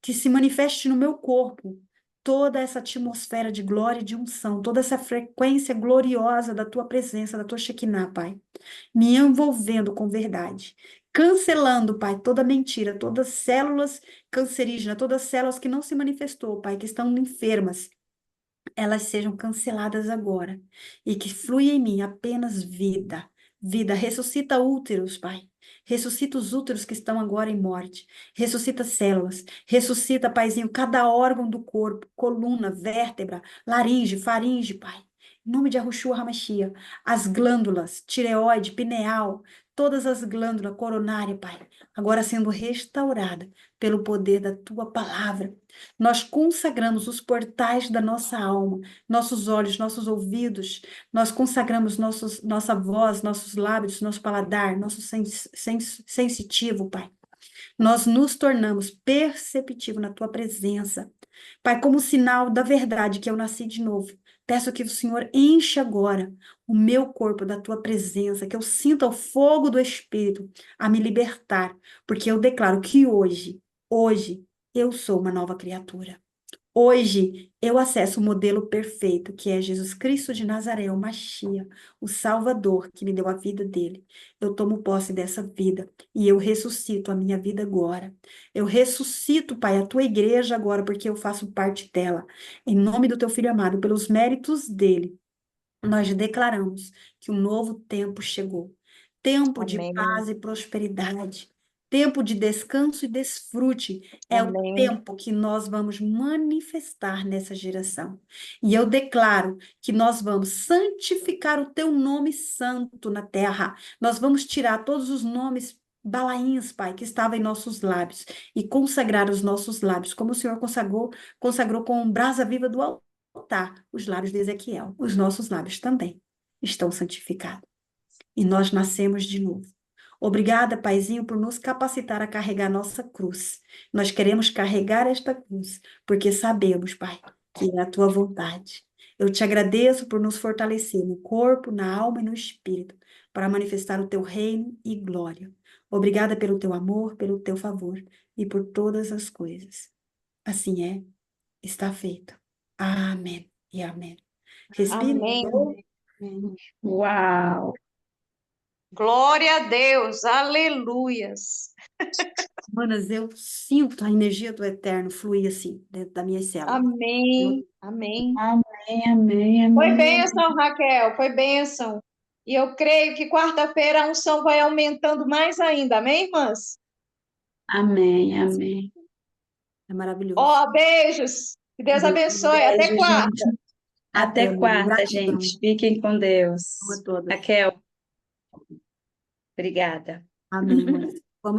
Que se manifeste no meu corpo toda essa atmosfera de glória e de unção, toda essa frequência gloriosa da tua presença, da tua Shekinah, Pai, me envolvendo com verdade. Cancelando, Pai, toda mentira, todas células cancerígenas, todas células que não se manifestou, Pai, que estão enfermas, elas sejam canceladas agora e que flui em mim apenas vida. Vida, ressuscita úteros, Pai. Ressuscita os úteros que estão agora em morte. Ressuscita células. Ressuscita, Paizinho, cada órgão do corpo, coluna, vértebra, laringe, faringe, Pai. Em nome de Yahushua HaMashiach, as glândulas, tireoide, pineal, todas as glândulas coronárias, Pai, agora sendo restaurada pelo poder da Tua palavra. Nós consagramos os portais da nossa alma, nossos olhos, nossos ouvidos, nós consagramos nossa voz, nossos lábios, nosso paladar, nosso sensitivo, Pai. Nós nos tornamos perceptivos na Tua presença. Pai, como sinal da verdade que eu nasci de novo, peço que o Senhor enche agora o meu corpo da Tua presença, que eu sinta o fogo do Espírito a me libertar, porque eu declaro que hoje, eu sou uma nova criatura. Hoje eu acesso o modelo perfeito, que é Jesus Cristo de Nazaré, o Mashiach, o Salvador, que me deu a vida dele. Eu tomo posse dessa vida e eu ressuscito a minha vida agora. Eu ressuscito, Pai, a tua igreja agora, porque eu faço parte dela. Em nome do teu filho amado, pelos méritos dele, nós declaramos que um novo tempo chegou. Tempo de Amém. paz e prosperidade. Tempo de descanso e desfrute. É o Amém. tempo que nós vamos manifestar nessa geração. E eu declaro que nós vamos santificar o teu nome santo na terra. Nós vamos tirar todos os nomes balaíns, Pai, que estavam em nossos lábios e consagrar os nossos lábios, como o Senhor consagrou com brasa viva do altar os lábios de Ezequiel. Os nossos lábios também estão santificados. E nós nascemos de novo. Obrigada, Paizinho, por nos capacitar a carregar nossa cruz. Nós queremos carregar esta cruz, porque sabemos, Pai, que é a tua vontade. Eu te agradeço por nos fortalecer no corpo, na alma e no espírito, para manifestar o teu reino e glória. Obrigada pelo teu amor, pelo teu favor e por todas as coisas. Assim é, está feito. Amém e amém. Respire. Amém. Uau! Glória a Deus. Aleluias. Manas, eu sinto a energia do Eterno fluir assim, dentro da minha célula. Amém. Amém. Amém, amém, Foi amém. bênção, Raquel. Foi bênção. E eu creio que quarta-feira a unção vai aumentando mais ainda. Amém, irmãs? Amém, amém. É maravilhoso. Ó, beijos. Que Deus abençoe. Até Beijo, quarta. gente. Até quarta, Gratidão. gente. Fiquem com Deus. Amo a todas. Raquel, obrigada. Amém, mãe.